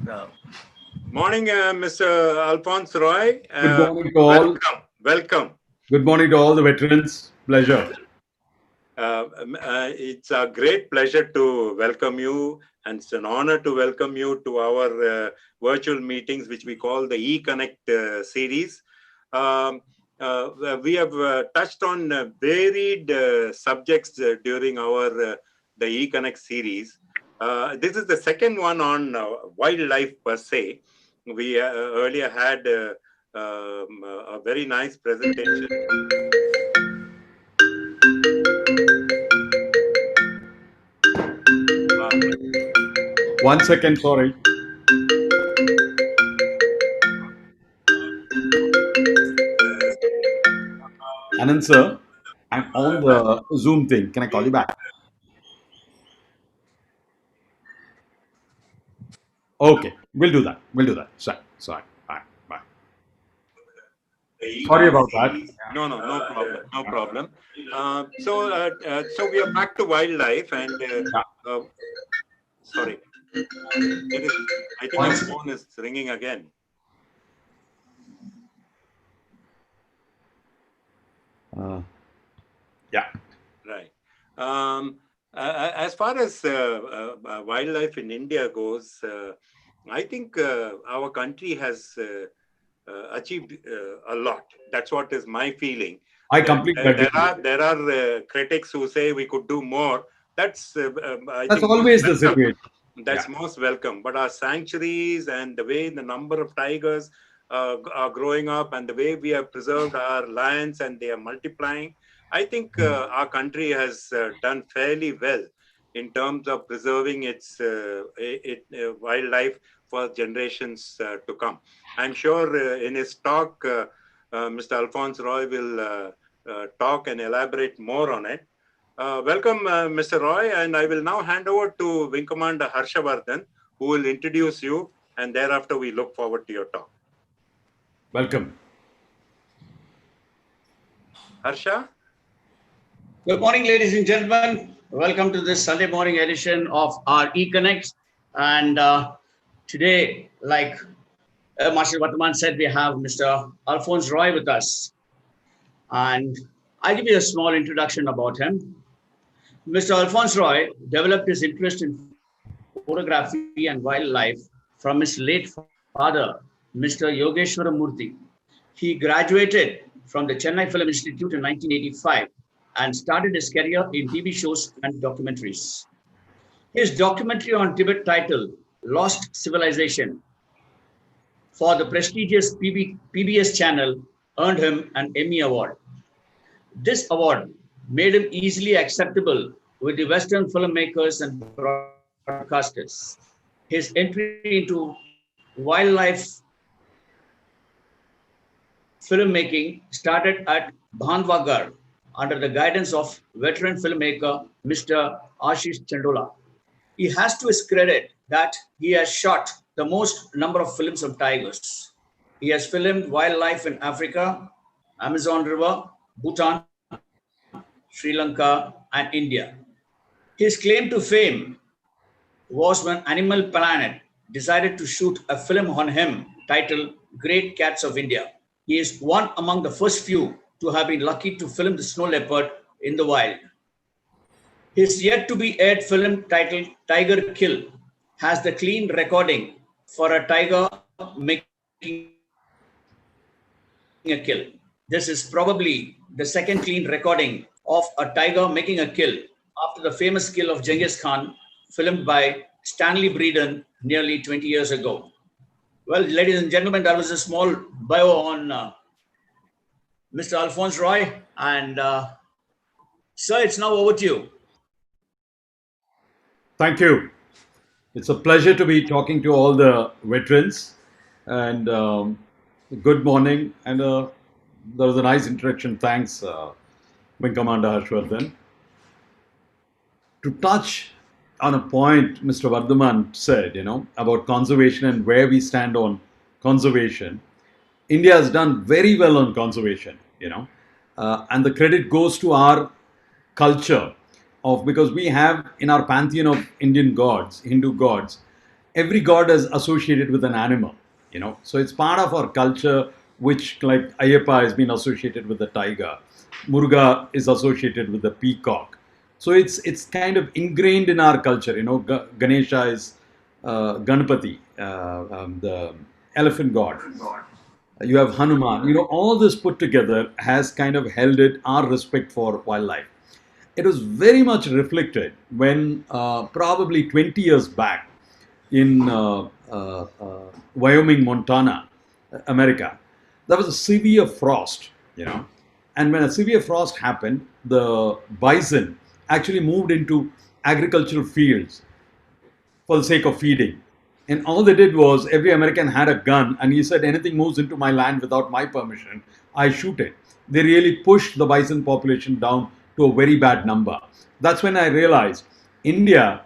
Uh, Morning, Mr. Alphonse Roy. Good morning to all. Welcome. Good morning to all the veterans. Pleasure. It's a great pleasure to welcome you, and it's an honor to welcome you to our virtual meetings, which we call the eConnect series. Um, we have touched on varied subjects during our the eConnect series. This is the second one on wildlife per se. We earlier had a very nice presentation. 1 second, sorry. Anand sir, I'm on the Zoom thing. Can I call you back? Okay, we'll do that. We'll do that. Sorry. Bye. Bye. The Sorry econ about that. series. No problem, no problem. So we are back to wildlife, and sorry, I think your phone is ringing again. Yeah. Right. As far as wildlife in India goes, I think our country has achieved a lot. That's what is my feeling. I completely agree. There are critics who say we could do more. That's I That's think most always the welcome. situation. That's most welcome. But our sanctuaries and the way the number of tigers are growing up, and the way we have preserved our lions and they are multiplying, I think our country has done fairly well in terms of preserving its wildlife for generations to come. I'm sure in his talk, Mr. Alphonse Roy will talk and elaborate more on it. Welcome, Mr. Roy, and I will now hand over to Wing Commander Harshavardhan, who will introduce you, and thereafter we look forward to your talk. Welcome. Harsha? Good morning, ladies and gentlemen. Welcome to this Sunday morning edition of our eConnect. And today, like Marshal Vataman said, we have Mr. Alphonse Roy with us. And I'll give you a small introduction about him. Mr. Alphonse Roy developed his interest in photography and wildlife from his late father, Mr. Yogeshwara Murthy. He graduated from the Chennai Film Institute in 1985 and started his career in TV shows and documentaries. His documentary on Tibet titled Lost Civilization for the prestigious PBS channel earned him an Emmy Award. This award made him easily acceptable with the Western filmmakers and broadcasters. His entry into wildlife filmmaking started at Bhandwagar under the guidance of veteran filmmaker Mr. Ashish Chandola. He has to his credit that he has shot the most number of films of tigers. He has filmed wildlife in Africa, Amazon River, Bhutan, Sri Lanka, and India. His claim to fame was when Animal Planet decided to shoot a film on him titled Great Cats of India. He is one among the first few to have been lucky to film the snow leopard in the wild. His yet to be aired film titled Tiger Kill has the clean recording for a tiger making a kill. This is probably the second clean recording of a tiger making a kill after the famous kill of Genghis Khan, filmed by Stanley Breeden nearly 20 years ago. Well, ladies and gentlemen, that was a small bio on Mr. Alphonse Roy. And sir, it's now over to you. Thank you. It's a pleasure to be talking to all the veterans. And good morning. And there was a nice introduction. Thanks, Wing Commander Harshvardhan. To touch on a point Mr. Vardhaman said, about conservation and where we stand on conservation. India has done very well on conservation, and the credit goes to our culture of because we have in our pantheon of Indian gods, Hindu gods, every god is associated with an animal, so it's part of our culture, which like Ayyappa has been associated with the tiger, Muruga is associated with the peacock. So it's kind of ingrained in our culture. Ganesha is Ganpati, the elephant god. You have Hanuman. All this put together has kind of held it our respect for wildlife. It was very much reflected when probably 20 years back in Wyoming, Montana, America, there was a severe frost, and when a severe frost happened, the bison actually moved into agricultural fields for the sake of feeding. And all they did was every American had a gun, and he said, anything moves into my land without my permission, I shoot it. They really pushed the bison population down to a very bad number. That's when I realized India,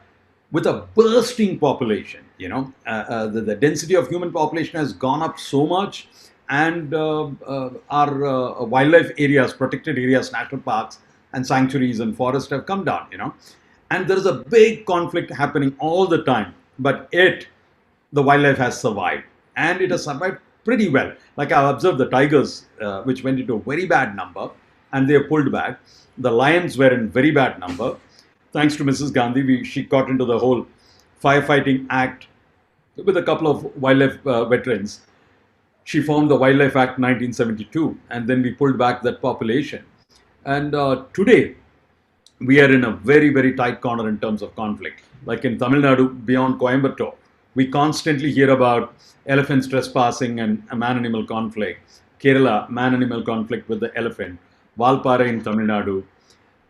with a bursting population, the density of human population has gone up so much, and our wildlife areas, protected areas, national parks, and sanctuaries and forests have come down, and there is a big conflict happening all the time, but yet the wildlife has survived, and it has survived pretty well. Like I've observed the tigers, which went into a very bad number, and they have pulled back. The lions were in very bad number. Thanks to Mrs. Gandhi, she got into the whole firefighting act with a couple of wildlife veterans. She formed the Wildlife Act 1972, and then we pulled back that population. And today, we are in a very, very tight corner in terms of conflict. Like in Tamil Nadu, beyond Coimbatore, we constantly hear about elephants trespassing and a man-animal conflict. Kerala, man-animal conflict with the elephant. Valpara in Tamil Nadu.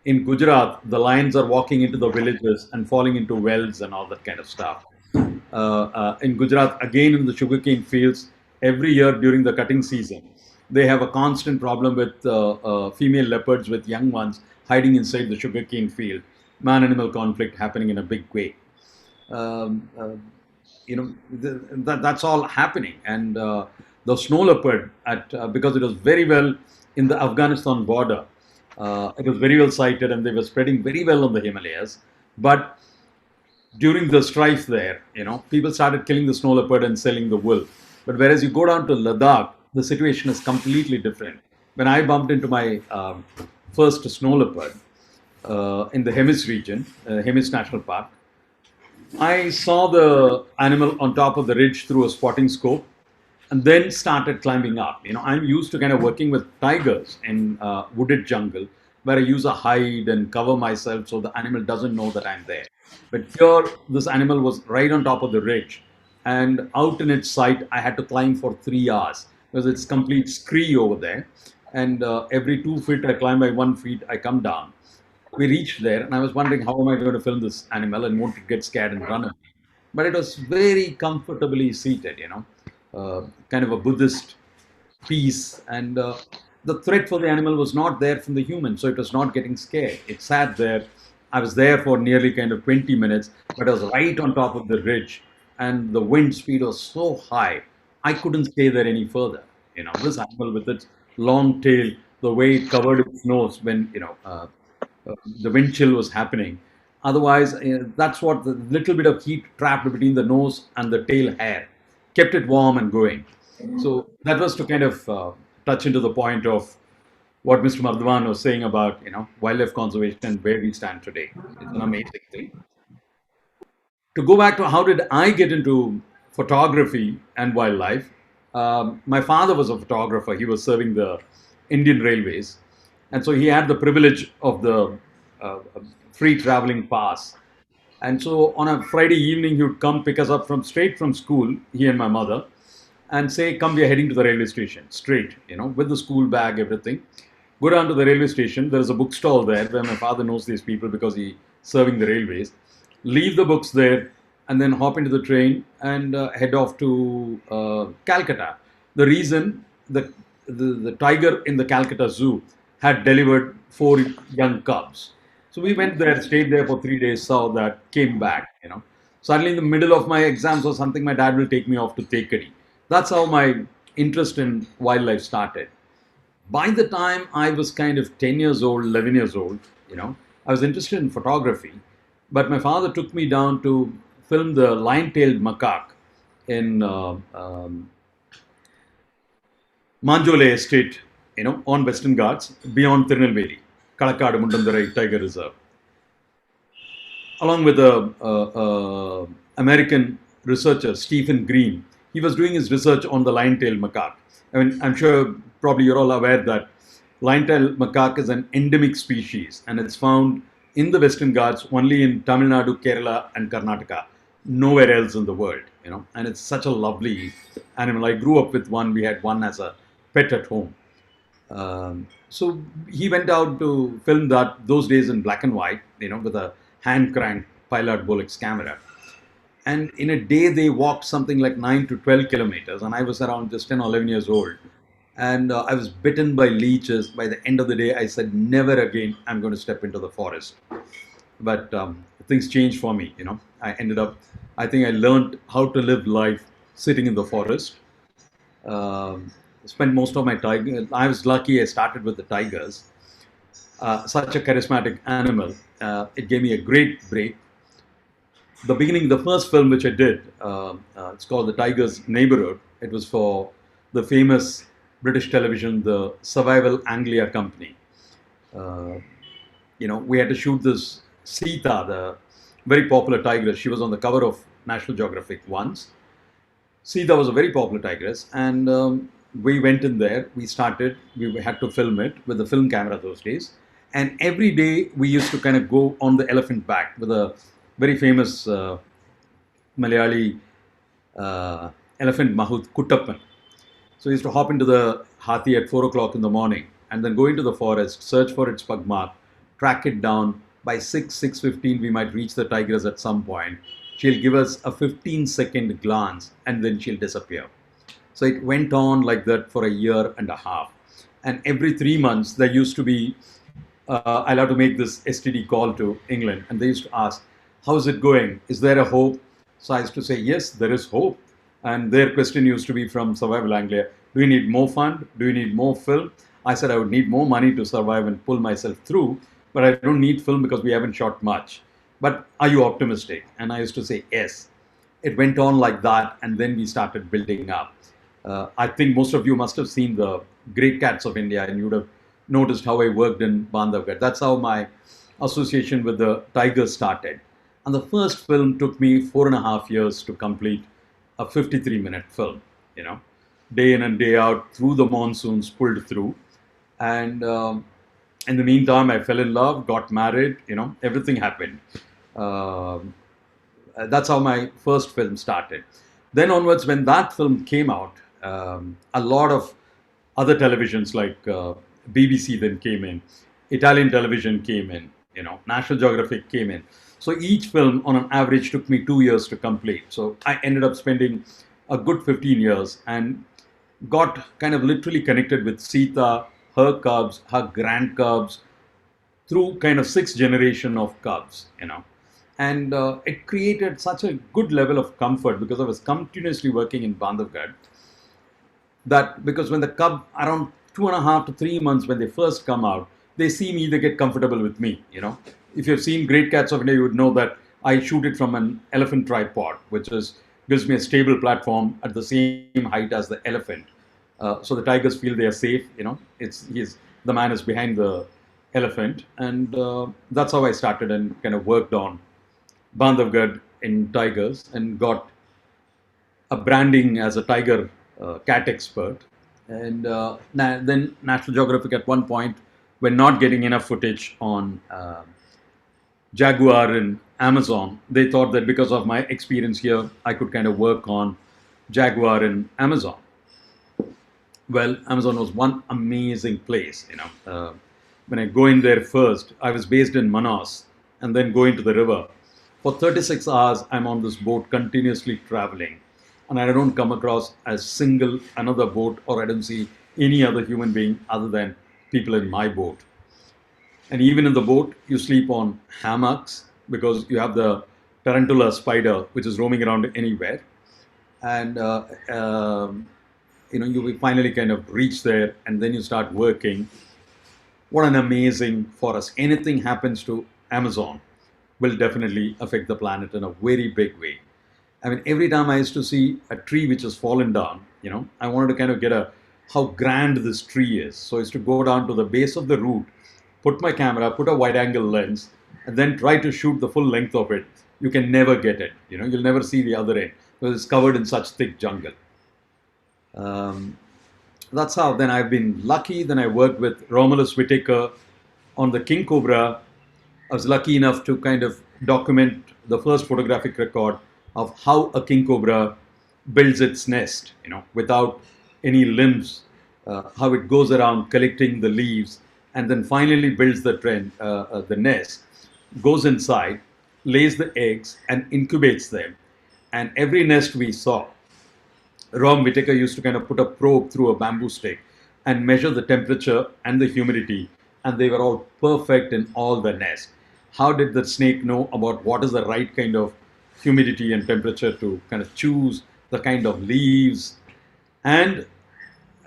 In Gujarat, the lions are walking into the villages and falling into wells and all that kind of stuff. In Gujarat, again in the sugarcane fields, every year during the cutting season, they have a constant problem with female leopards with young ones hiding inside the sugarcane field. Man-animal conflict happening in a big way. Um, uh, that's all happening, and the snow leopard, because it was very well in the Afghanistan border, it was very well sighted, and they were spreading very well on the Himalayas. But during the strife there, people started killing the snow leopard and selling the wool. But whereas you go down to Ladakh, the situation is completely different. When I bumped into my first snow leopard in the Hemis region, Hemis National Park, I saw the animal on top of the ridge through a spotting scope, and then started climbing up. I'm used to kind of working with tigers in wooded jungle, where I use a hide and cover myself so the animal doesn't know that I'm there. But here, this animal was right on top of the ridge, and out in its sight, I had to climb for 3 hours because it's complete scree over there. And every 2 feet I climb, by 1 feet I come down. We reached there, and I was wondering how am I going to film this animal and won't it get scared and run away. But it was very comfortably seated, kind of a Buddhist peace, and the threat for the animal was not there from the human, so it was not getting scared. It sat there. I was there for nearly kind of 20 minutes, but I was right on top of the ridge, and the wind speed was so high, I couldn't stay there any further. This animal with its long tail, the way it covered its nose when the wind chill was happening. Otherwise, that's what the little bit of heat trapped between the nose and the tail hair kept it warm and going. So that was to kind of touch into the point of what Mr. Mardhavan was saying about wildlife conservation and where we stand today. It's an amazing thing. To go back to how did I get into photography and wildlife, my father was a photographer. He was serving the Indian Railways, and so he had the privilege of the free traveling pass. And so on a Friday evening, he would come pick us up from straight from school, he and my mother, and say, "Come, we are heading to the railway station." Straight, with the school bag, everything. Go down to the railway station. There is a bookstall there where my father knows these people because he's serving the railways. Leave the books there, and then hop into the train and head off to Calcutta. The reason the tiger in the Calcutta Zoo had delivered 4 young cubs. So we went there, stayed there for 3 days, saw that, came back. Suddenly in the middle of my exams or something, my dad will take me off to Tekadi. That's how my interest in wildlife started. By the time I was kind of 10 years old, 11 years old, I was interested in photography. But my father took me down to filmed the lion-tailed macaque in Manjole Estate, on Western Ghats beyond Tirunelveli, Kalakkadu Mundandarai Tiger Reserve, along with a American researcher, Stephen Green. He was doing his research on the lion-tailed macaque. I mean, I'm sure probably you're all aware that lion-tailed macaque is an endemic species, and it's found in the Western Ghats only in Tamil Nadu, Kerala, and Karnataka, nowhere else in the world. And it's such a lovely animal. I grew up with one. We had one as a pet at home. So he went out to film that those days in black and white, with a hand crank Pilot Bolex camera. And in a day, they walked something like 9 to 12 kilometers, and I was around just 10 or 11 years old. And I was bitten by leeches. By the end of the day, I said, never again I'm going to step into the forest. But things changed for me. I think I learned how to live life sitting in the forest. Spent most of my time. I was lucky I started with the tigers. Such a charismatic animal. It gave me a great break. The first film which I did, it's called The Tiger's Neighborhood. It was for the famous British television, the Survival Anglia Company. We had to shoot this Sita, the very popular tigress. She was on the cover of National Geographic once. Sita was a very popular tigress, and we went in there. We had to film it with the film camera those days. And every day we used to kind of go on the elephant back with a very famous Malayali elephant Mahut Kuttappan. So we used to hop into the Hathi at 4 o'clock in the morning and then go into the forest, search for its pug mark, track it down. By 6:15, we might reach the tigress at some point. She'll give us a 15-second glance and then she'll disappear. So it went on like that for a year and a half. And every 3 months, there used to be, I'll have to make this STD call to England. And they used to ask, how's it going? Is there a hope? So I used to say, yes, there is hope. And their question used to be from Survival Anglia, do you need more fund? Do you need more film? I said I would need more money to survive and pull myself through, but I don't need film because we haven't shot much. But are you optimistic? And I used to say, yes. It went on like that, and then we started building up. I think most of you must have seen the Great Cats of India, and you would have noticed how I worked in Bandhavgarh. That's how my association with the tigers started. And the first film took me 4.5 years to complete a 53-minute film, day in and day out, through the monsoons, pulled through. And in the meantime, I fell in love, got married, everything happened. That's how my first film started. Then onwards, when that film came out, a lot of other televisions like BBC then came in, Italian television came in, National Geographic came in. So each film on an average took me 2 years to complete. So I ended up spending a good 15 years and got kind of literally connected with Sita, her cubs, her grand cubs, through kind of 6th generation of cubs, And it created such a good level of comfort because I was continuously working in Bandhavgarh. That because when the cub, around 2.5 to 3 months when they first come out, they see me, they get comfortable with me, If you've seen Great Cats of India, you would know that I shoot it from an elephant tripod, which gives me a stable platform at the same height as the elephant. So the tigers feel they are safe, the man is behind the elephant. And that's how I started and kind of worked on Bandhavgarh in tigers and got a branding as a tiger cat expert. And then National Geographic at one point were not getting enough footage on Jaguar in Amazon. They thought that because of my experience here, I could kind of work on Jaguar in Amazon. Well, Amazon was one amazing place, when I go in there first, I was based in Manas and then go into the river. For 36 hours, I'm on this boat continuously traveling. And I don't come across another boat, or I don't see any other human being other than people in my boat. And even in the boat, you sleep on hammocks because you have the tarantula spider, which is roaming around anywhere. And, you will finally kind of reach there and then you start working. What an amazing forest. Anything happens to Amazon, will definitely affect the planet in a very big way. I mean, every time I used to see a tree which has fallen down, I wanted to kind of get a how grand this tree is. So I used to go down to the base of the root, put my camera, put a wide angle lens, and then try to shoot the full length of it. You can never get it. You'll never see the other end because it's covered in such thick jungle. Um, that's how. Then I've been lucky. Then I worked with Romulus Whitaker on the King Cobra. I was lucky enough to kind of document the first photographic record of how a king cobra builds its nest, without any limbs, how it goes around collecting the leaves, and then finally builds the nest, goes inside, lays the eggs, and incubates them. And every nest we saw, Rom Whitaker used to kind of put a probe through a bamboo stick and measure the temperature and the humidity, and they were all perfect in all the nests. How did the snake know about what is the right kind of humidity and temperature to kind of choose the kind of leaves? And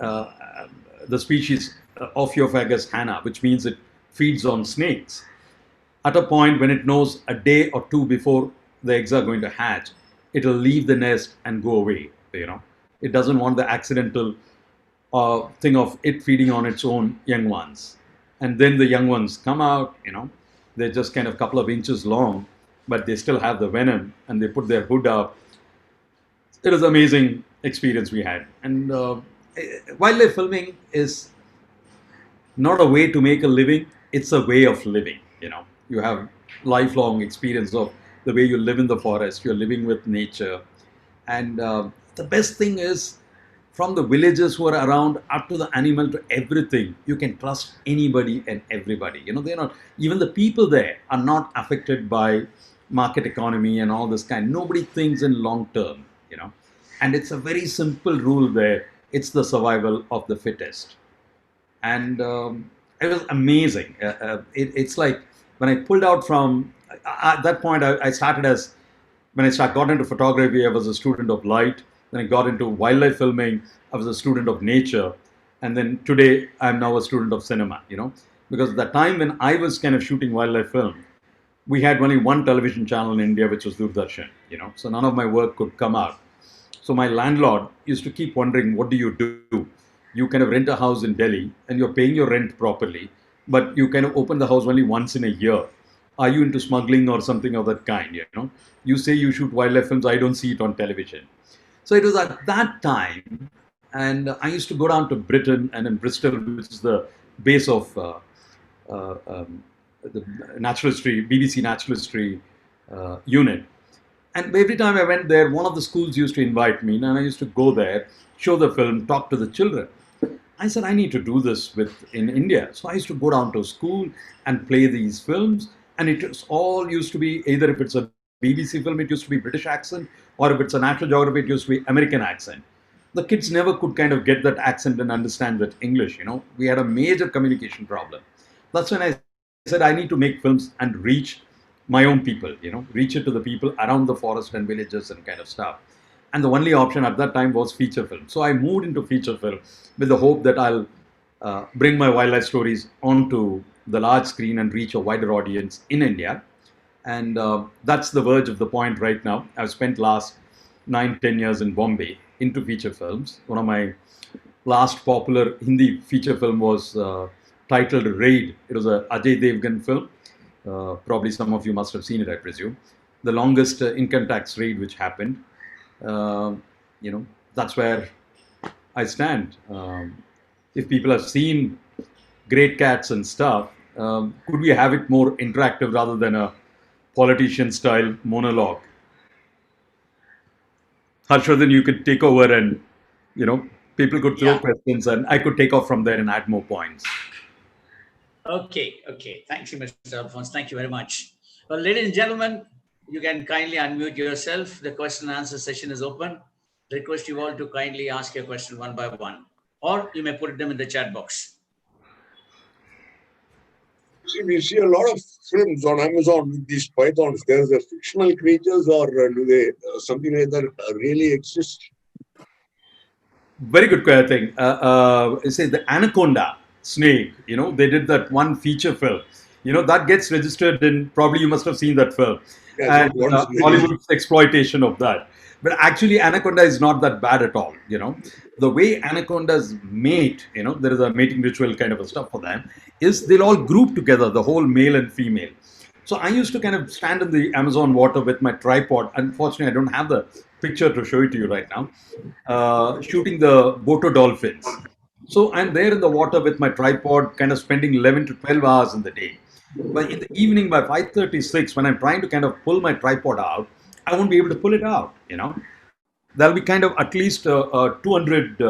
uh, the species Ophiophagous hana, which means it feeds on snakes. At a point when it knows a day or two before the eggs are going to hatch, it'll leave the nest and go away. It doesn't want the accidental thing of it feeding on its own young ones. And then the young ones come out. They're just kind of a couple of inches long, but they still have the venom, and they put their hood up. It was an amazing experience we had. And wildlife filming is not a way to make a living, it's a way of living. You have lifelong experience of the way you live in the forest, you're living with nature. And the best thing is, from the villagers who are around up to the animal to everything, you can trust anybody and everybody. They're not, even the people there are not affected by market economy and all this kind. Nobody thinks in long term. And it's a very simple rule there. It's the survival of the fittest. And it was amazing. It's like when I pulled out from, at that point, I started as, when got into photography, I was a student of light. Then I got into wildlife filming. I was a student of nature. And then today, I'm now a student of cinema, because the time when I was kind of shooting wildlife film, we had only one television channel in India, which was Doordarshan, so none of my work could come out. So my landlord used to keep wondering, what do you do? You kind of rent a house in Delhi and you're paying your rent properly, but you kind of open the house only once in a year. Are you into smuggling or something of that kind? You say you shoot wildlife films, I don't see it on television. So it was at that time, and I used to go down to Britain and in Bristol, which is the base of the natural history, BBC natural history unit. And every time I went there, one of the schools used to invite me, and I used to go there, show the film, talk to the children. I said, I need to do this in India. So I used to go down to school and play these films. And it was all used to be, either if it's a BBC film, it used to be British accent, or if it's a National Geography, it used to be American accent. The kids never could kind of get that accent and understand that English. We had a major communication problem. That's when I said, I need to make films and reach my own people, reach it to the people around the forest and villages and kind of stuff. And the only option at that time was feature film. So I moved into feature film with the hope that I'll bring my wildlife stories onto the large screen and reach a wider audience in India. And that's the verge of the point right now. I've spent last 9-10 years in Bombay into feature films. One of my last popular Hindi feature film was titled Raid. It was a Ajay Devgan film. Probably some of you must have seen it, I presume. The longest income tax raid which happened. That's where I stand. If people have seen Great Cats and stuff, could we have it more interactive rather than a politician-style monologue? Harshvardhan, you could take over and, people could throw questions and I could take off from there and add more points. Okay. Thank you, Mr. Alphonse. Thank you very much. Well, ladies and gentlemen, you can kindly unmute yourself. The question and answer session is open. Request you all to kindly ask your question one by one, or you may put them in the chat box. See, we see a lot of films on Amazon with these pythons. There's a fictional creatures, or do they something like that really exist? Very good thing. It says the anaconda snake. They did that one feature film. that gets registered in, probably you must have seen that film, Yeah, and not once, many. Hollywood's exploitation of that. But actually, Anaconda is not that bad at all. The way anacondas mate, there is a mating ritual kind of a stuff for them, is they'll all group together, the whole male and female. So I used to kind of stand in the Amazon water with my tripod. Unfortunately, I don't have the picture to show it to you right now. Shooting the Boto dolphins. So I'm there in the water with my tripod, kind of spending 11 to 12 hours in the day. But in the evening by 5:36, when I'm trying to kind of pull my tripod out, I won't be able to pull it out. There'll be kind of at least 200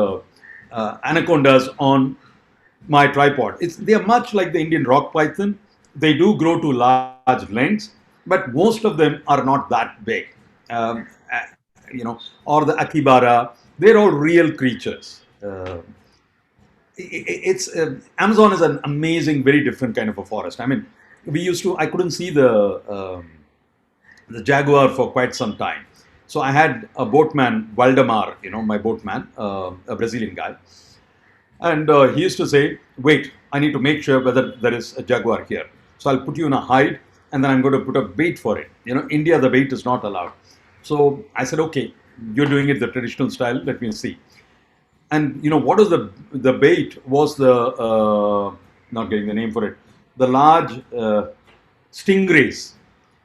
anacondas on my tripod. They are much like the Indian rock python. They do grow to large lengths, but most of them are not that big. Or the akibara. They're all real creatures. It's Amazon is an amazing, very different kind of a forest. I mean, I couldn't see the jaguar for quite some time. So I had a boatman, Waldemar, my boatman, a Brazilian guy. And he used to say, wait, I need to make sure whether there is a jaguar here. So I'll put you in a hide and then I'm going to put a bait for it. India, the bait is not allowed. So I said, okay, you're doing it the traditional style. Let me see. And what was the bait was the, not getting the name for it, the large stingrays.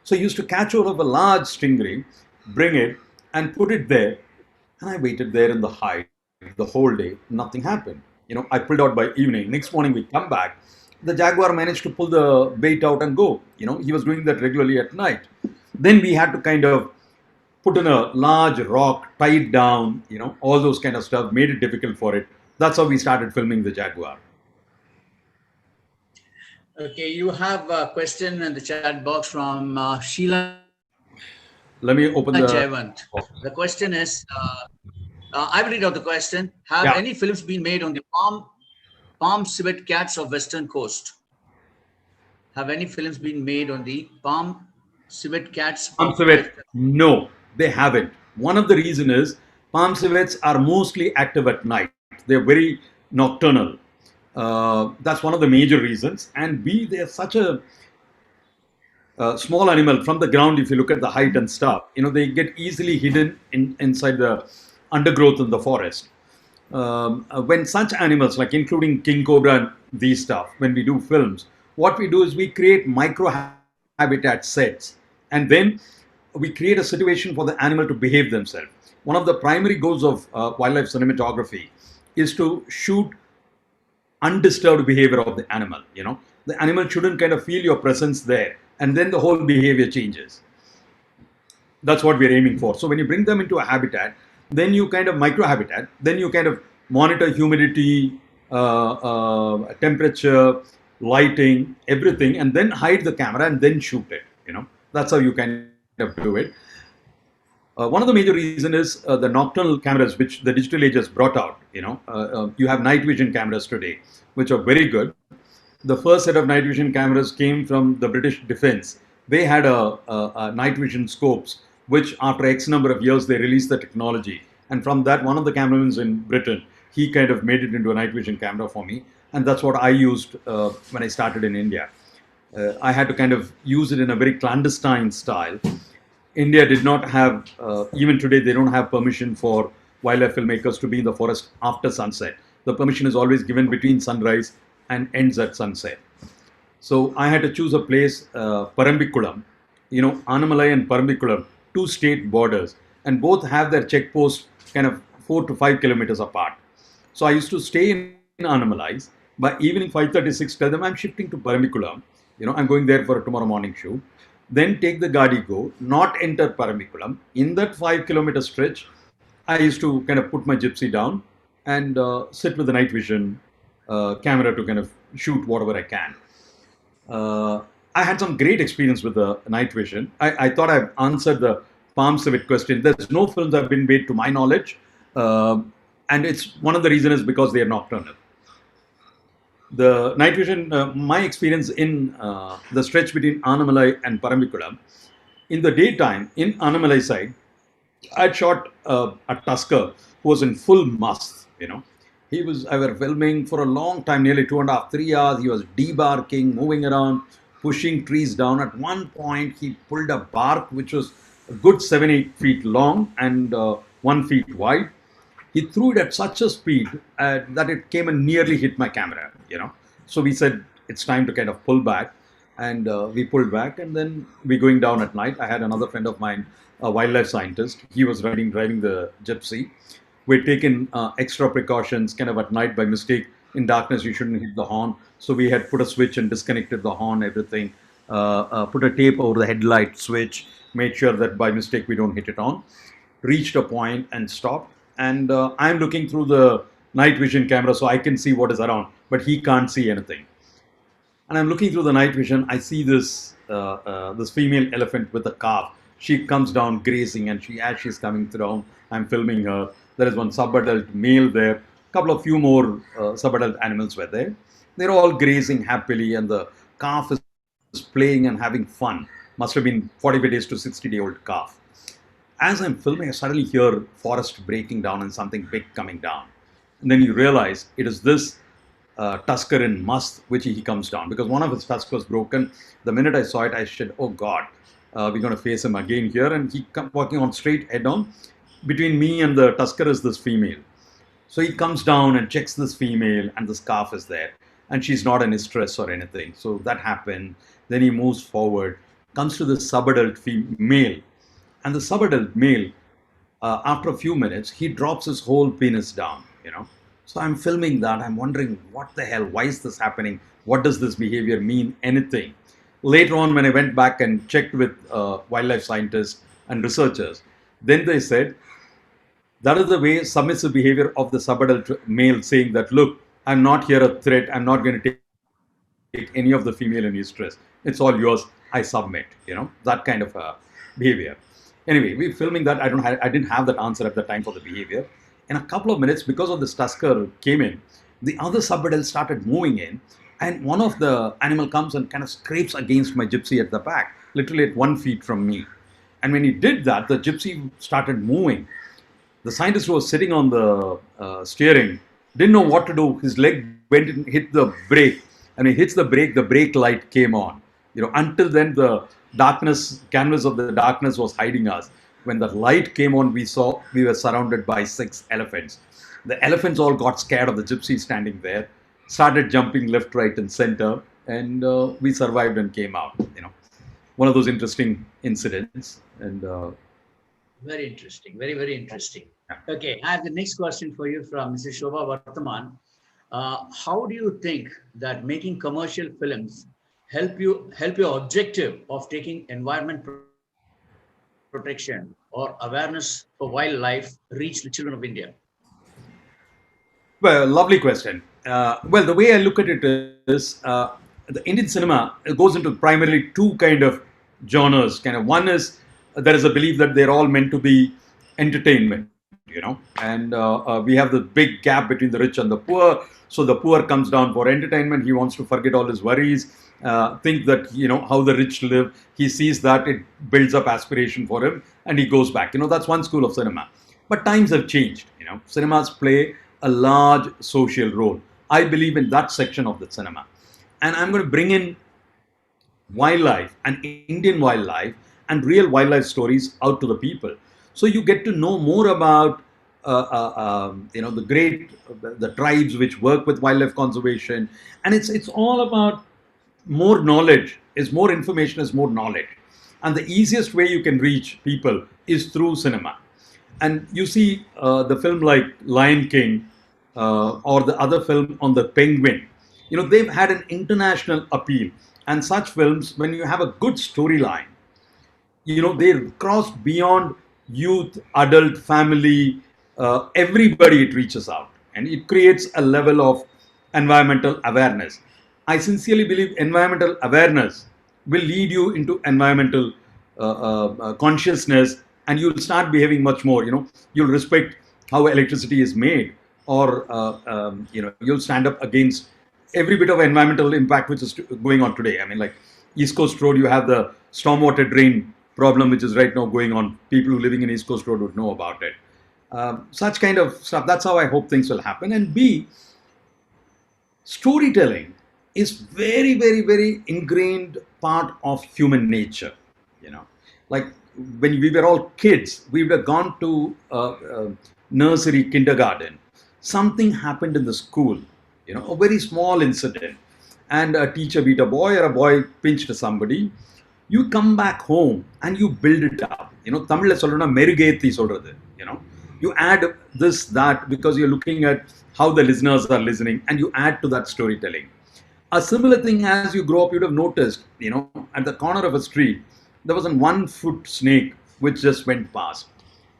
So I used to catch hold of a large stingray, bring it and put it there. And I waited there in the hide the whole day. Nothing happened. I pulled out by evening. Next morning we come back. The jaguar managed to pull the bait out and go. He was doing that regularly at night. Then we had to kind of put in a large rock, tie it down, all those kind of stuff, made it difficult for it. That's how we started filming the jaguar. Okay, you have a question in the chat box from Sheila Let me open the Jayavant. The question is, I will read out the question. Have any films been made on the palm civet cats of Western Coast? Have any films been made on the palm civet cats? Palm civet? No, they haven't. One of the reason is palm civets are mostly active at night. They're very nocturnal. That's one of the major reasons. And B, they're such a small animal from the ground. If you look at the height and stuff, they get easily hidden inside the undergrowth in the forest. When such animals, like including king cobra and these stuff, when we do films, what we do is we create micro habitat sets, and then we create a situation for the animal to behave themselves. One of the primary goals of wildlife cinematography is to shoot undisturbed behavior of the animal. The animal shouldn't kind of feel your presence there, and then the whole behavior changes. That's what we're aiming for. So when you bring them into a habitat, then you kind of micro habitat, then you kind of monitor humidity, temperature, lighting, everything, and then hide the camera and then shoot it. That's how you kind of do it. One of the major reasons is the nocturnal cameras, which the digital age has brought out. You have night vision cameras today, which are very good. The first set of night vision cameras came from the British Defence. They had a night vision scopes, which after X number of years, they released the technology. And from that, one of the cameramen in Britain, he kind of made it into a night vision camera for me. And that's what I used when I started in India. I had to kind of use it in a very clandestine style. India did not have, even today, they don't have permission for wildlife filmmakers to be in the forest after sunset. The permission is always given between sunrise and ends at sunset. So I had to choose a place, Parambikulam, Anamalai and Parambikulam, two state borders, and both have their checkposts kind of 4 to 5 kilometers apart. So I used to stay in Anamalai. By evening 5:36, tell them I'm shifting to Parambikulam. I'm going there for a tomorrow morning shoot. Then take the Gadi go, not enter Parambikulam. In that 5 kilometer stretch, I used to kind of put my gypsy down and sit with the night vision camera to kind of shoot whatever I can. I had some great experience with the night vision. I thought I've answered the palm civet question. There's no films that have been made to my knowledge. And it's one of the reasons is because they are nocturnal. The night vision, my experience in the stretch between Anamalai and Parambikulam, in the daytime, in Anamalai side, I'd shot a tusker who was in full must, I was filming for a long time, nearly 2.5, 3 hours. He was debarking, moving around, pushing trees down. At one point, he pulled a bark which was a good 7-8 feet long and 1 feet wide. He threw it at such a speed that it came and nearly hit my camera. So we said it's time to kind of pull back, and we pulled back, and then we going down at night. I had another friend of mine, a wildlife scientist. He was driving the gypsy. We'd taken extra precautions, kind of at night by mistake. In darkness, you shouldn't hit the horn. So we had put a switch and disconnected the horn, everything. Put a tape over the headlight switch, made sure that by mistake we don't hit it on. Reached a point and stopped. And I'm looking through the night vision camera so I can see what is around, but he can't see anything. And I'm looking through the night vision. I see this female elephant with a calf. She comes down grazing, and as she's coming down, I'm filming her. There is one subadult male there. A couple of few more subadult animals were there. They're all grazing happily, and the calf is playing and having fun. Must have been 45 days to 60-day-old calf. As I'm filming, I suddenly hear forest breaking down and something big coming down. And then you realize it is this tusker in must which he comes down, because one of his tusks was broken. The minute I saw it, I said, oh God, we're going to face him again here. And he come walking on straight head on. Between me and the tusker is this female. So he comes down and checks this female, and this calf is there. And she's not in distress or anything. So that happened. Then he moves forward, comes to the subadult male. And the subadult male, after a few minutes, he drops his whole penis down, So I'm filming that. I'm wondering, what the hell? Why is this happening? What does this behavior mean? Anything. Later on, when I went back and checked with wildlife scientists and researchers, then they said, that is the way submissive behavior of the subadult male, saying that, look, I'm not here a threat. I'm not going to take any of the female in stress. It's all yours. I submit, that kind of behavior. Anyway, we're filming that. I didn't have that answer at the time for the behavior. In a couple of minutes, because of this tusker came in, the other subadult started moving in, and one of the animal comes and kind of scrapes against my gypsy at the back, literally at 1 feet from me. And when he did that, the gypsy started moving. The scientist who was sitting on the steering didn't know what to do. His leg went and hit the brake, and he hits the brake light came on. Until then, the canvas of the darkness was hiding us. When the light came on, we were surrounded by 6 elephants. The elephants all got scared of the gypsy standing there, started jumping left, right, and center, and we survived and came out. One of those interesting incidents. And very interesting, very, very interesting. Yeah. Okay, I have the next question for you from Mrs. Shobha Vartaman. How do you think that making commercial films help your objective of taking environment protection or awareness for wildlife reach the children of India? Well, lovely question. Well, the way I look at it is the Indian cinema goes into primarily 2 kind of genres. One is there is a belief that they're all meant to be entertainment, and we have the big gap between the rich and the poor. So the poor comes down for entertainment. He wants to forget all his worries, think that, how the rich live. He sees that it builds up aspiration for him, and he goes back. That's one school of cinema. But times have changed. Cinemas play a large social role. I believe in that section of the cinema. And I'm going to bring in wildlife and Indian wildlife and real wildlife stories out to the people. So you get to know more about the tribes which work with wildlife conservation, and it's all about more knowledge. Is more information is more knowledge, and the easiest way you can reach people is through cinema. And you see the film like Lion King or the other film on the penguin. They've had an international appeal, and such films, when you have a good storyline, they cross beyond youth, adult, family, everybody it reaches out, and it creates a level of environmental awareness. I sincerely believe environmental awareness will lead you into environmental consciousness, and you'll start behaving much more. You'll respect how electricity is made, or you'll stand up against every bit of environmental impact which is going on today. I mean, like East Coast Road, you have the stormwater drain problem which is right now going on. People who living in East Coast Road would know about it. Such kind of stuff. That's how I hope things will happen. And B, storytelling is very, very, very ingrained part of human nature. You know, like when we were all kids, we would have gone to nursery, kindergarten. Something happened in the school, a very small incident, and a teacher beat a boy or a boy pinched somebody. You come back home and you build it up. Tamil solrana merugethi solradhu. You add this, that, because you're looking at how the listeners are listening, and you add to that storytelling. A similar thing, as you grow up, you'd have noticed, at the corner of a street, there was a 1 foot snake which just went past.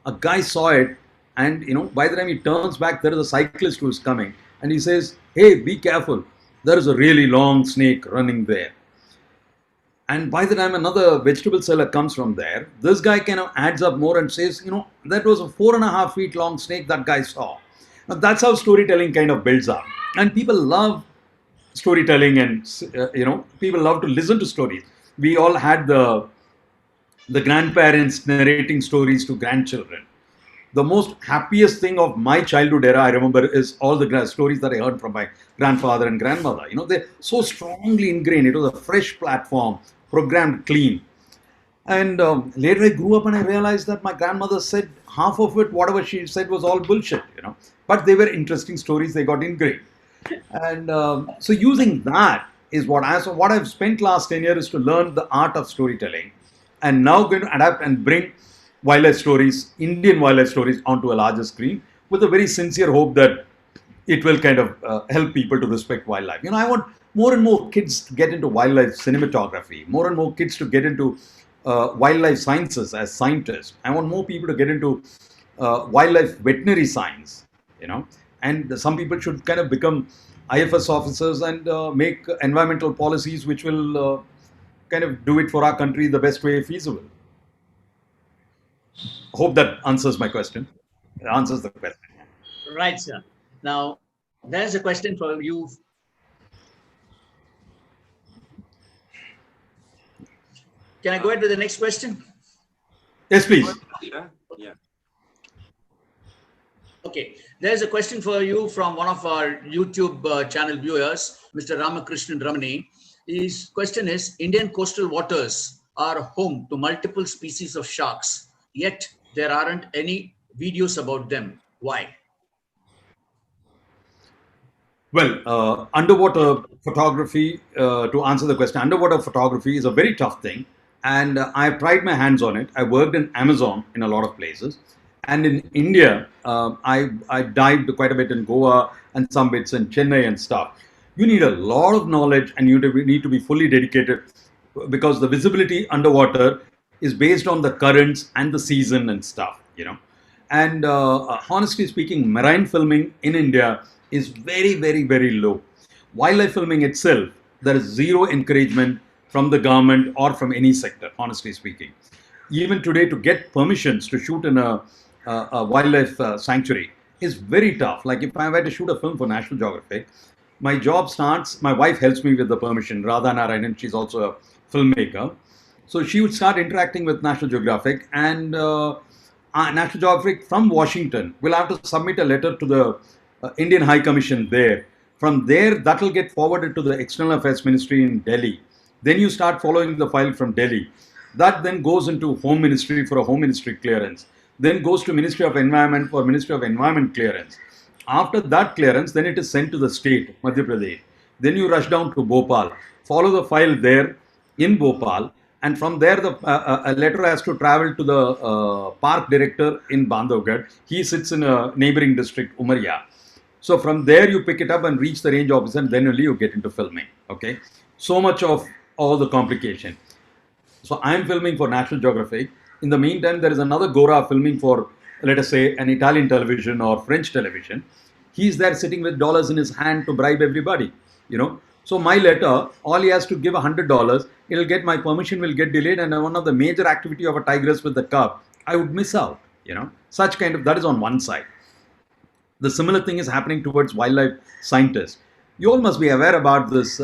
A guy saw it, and by the time he turns back, there is a cyclist who is coming, and he says, "Hey, be careful. There is a really long snake running there." And by the time another vegetable seller comes from there, this guy kind of adds up more and says, that was a 4.5 feet long snake that guy saw. Now, that's how storytelling kind of builds up. And people love storytelling, and, people love to listen to stories. We all had the grandparents narrating stories to grandchildren. The most happiest thing of my childhood era, I remember, is all the stories that I heard from my grandfather and grandmother. They're so strongly ingrained. It was a fresh platform, programmed clean. And later I grew up and I realized that my grandmother said half of it, whatever she said, was all bullshit, But they were interesting stories, they got ingrained. And so using that is what I've spent last 10 years is to learn the art of storytelling, and now going to adapt and bring wildlife stories, Indian wildlife stories, onto a larger screen, with a very sincere hope that it will kind of help people to respect wildlife. I want more and more kids to get into wildlife cinematography, more and more kids to get into wildlife sciences as scientists. I want more people to get into wildlife veterinary science, and some people should kind of become IFS officers and make environmental policies which will kind of do it for our country the best way feasible. Hope that answers my question. Answers the question. Right, sir. Now, there's a question for you. Can I go ahead with the next question? Yes, please. Yeah. Okay. There's a question for you from one of our YouTube channel viewers, Mr. Ramakrishnan Ramani. His question is, Indian coastal waters are home to multiple species of sharks, yet there aren't any videos about them. Why? Well, underwater photography, to answer the question, underwater photography is a very tough thing. And I've tried my hands on it. I worked in Amazon in a lot of places. And in India, I dived quite a bit in Goa and some bits in Chennai and stuff. You need a lot of knowledge, and you need to be fully dedicated, because the visibility underwater is based on the currents and the season and stuff, And honestly speaking, marine filming in India is very, very, very low. Wildlife filming itself, there is zero encouragement from the government or from any sector, honestly speaking. Even today, to get permissions to shoot in a wildlife sanctuary is very tough. Like if I were to shoot a film for National Geographic, my job starts, my wife helps me with the permission, Radha Narayanan, she's also a filmmaker. So she would start interacting with National Geographic, and National Geographic from Washington will have to submit a letter to the Indian High Commission there. From there, that will get forwarded to the External Affairs Ministry in Delhi. Then you start following the file from Delhi. That then goes into Home Ministry for a Home Ministry clearance. Then goes to Ministry of Environment for Ministry of Environment clearance. After that clearance, then it is sent to the state, Madhya Pradesh. Then you rush down to Bhopal, follow the file there in Bhopal, and from there a letter has to travel to the park director in Bandhavgarh. He sits in a neighboring district, Umaria. So from there you pick it up and reach the range officer, and then only you get into filming. Okay, so much of all the complication. So I'm filming for National Geographic. In the meantime, there is another Gora filming for, let us say, an Italian television or French television. He's there sitting with dollars in his hand to bribe everybody, So my letter, all he has to give $100, it'll get, my permission will get delayed, and one of the major activity of a tigress with the cub, I would miss out, Such kind of, that is on one side. The similar thing is happening towards wildlife scientists. You all must be aware about this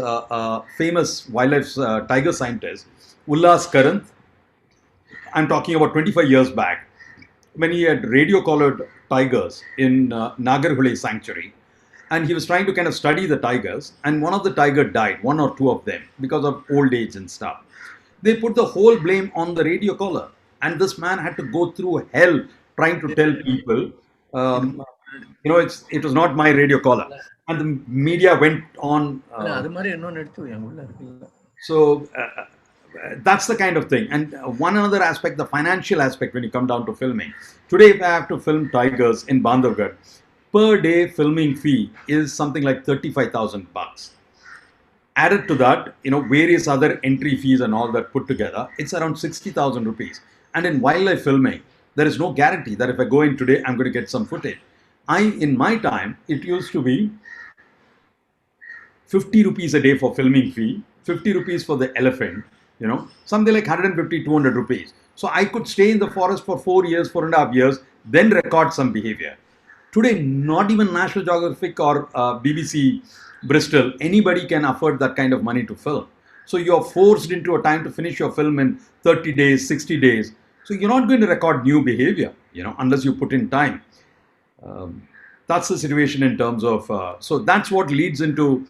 famous wildlife tiger scientist, Ullas Karanth. I'm talking about 25 years back, when he had radio collared tigers in Nagarhule Sanctuary. and he was trying to kind of study the tigers, and one of the tiger died, one or two of them, because of old age and stuff. They put the whole blame on the radio caller, and this man had to go through hell trying to tell people, um, it was not my radio caller, and the media went on. So that's the kind of thing. And one another aspect, the financial aspect, when you come down to filming. Today, if I have to film tigers in Bandhavgarh, per day filming fee is something like 35,000 bucks. Added to that, various other entry fees and all that put together, it's around 60,000 rupees. And in wildlife filming, there is no guarantee that if I go in today, I'm going to get some footage. In my time, it used to be 50 rupees a day for filming fee, 50 rupees for the elephant, something like 150, 200 rupees. So I could stay in the forest for 4 years, 4.5 years, then record some behavior. Today, not even National Geographic or BBC Bristol, anybody can afford that kind of money to film. So you're forced into a time to finish your film in 30 days, 60 days. So you're not going to record new behavior, unless you put in time. That's the situation in terms of, so that's what leads into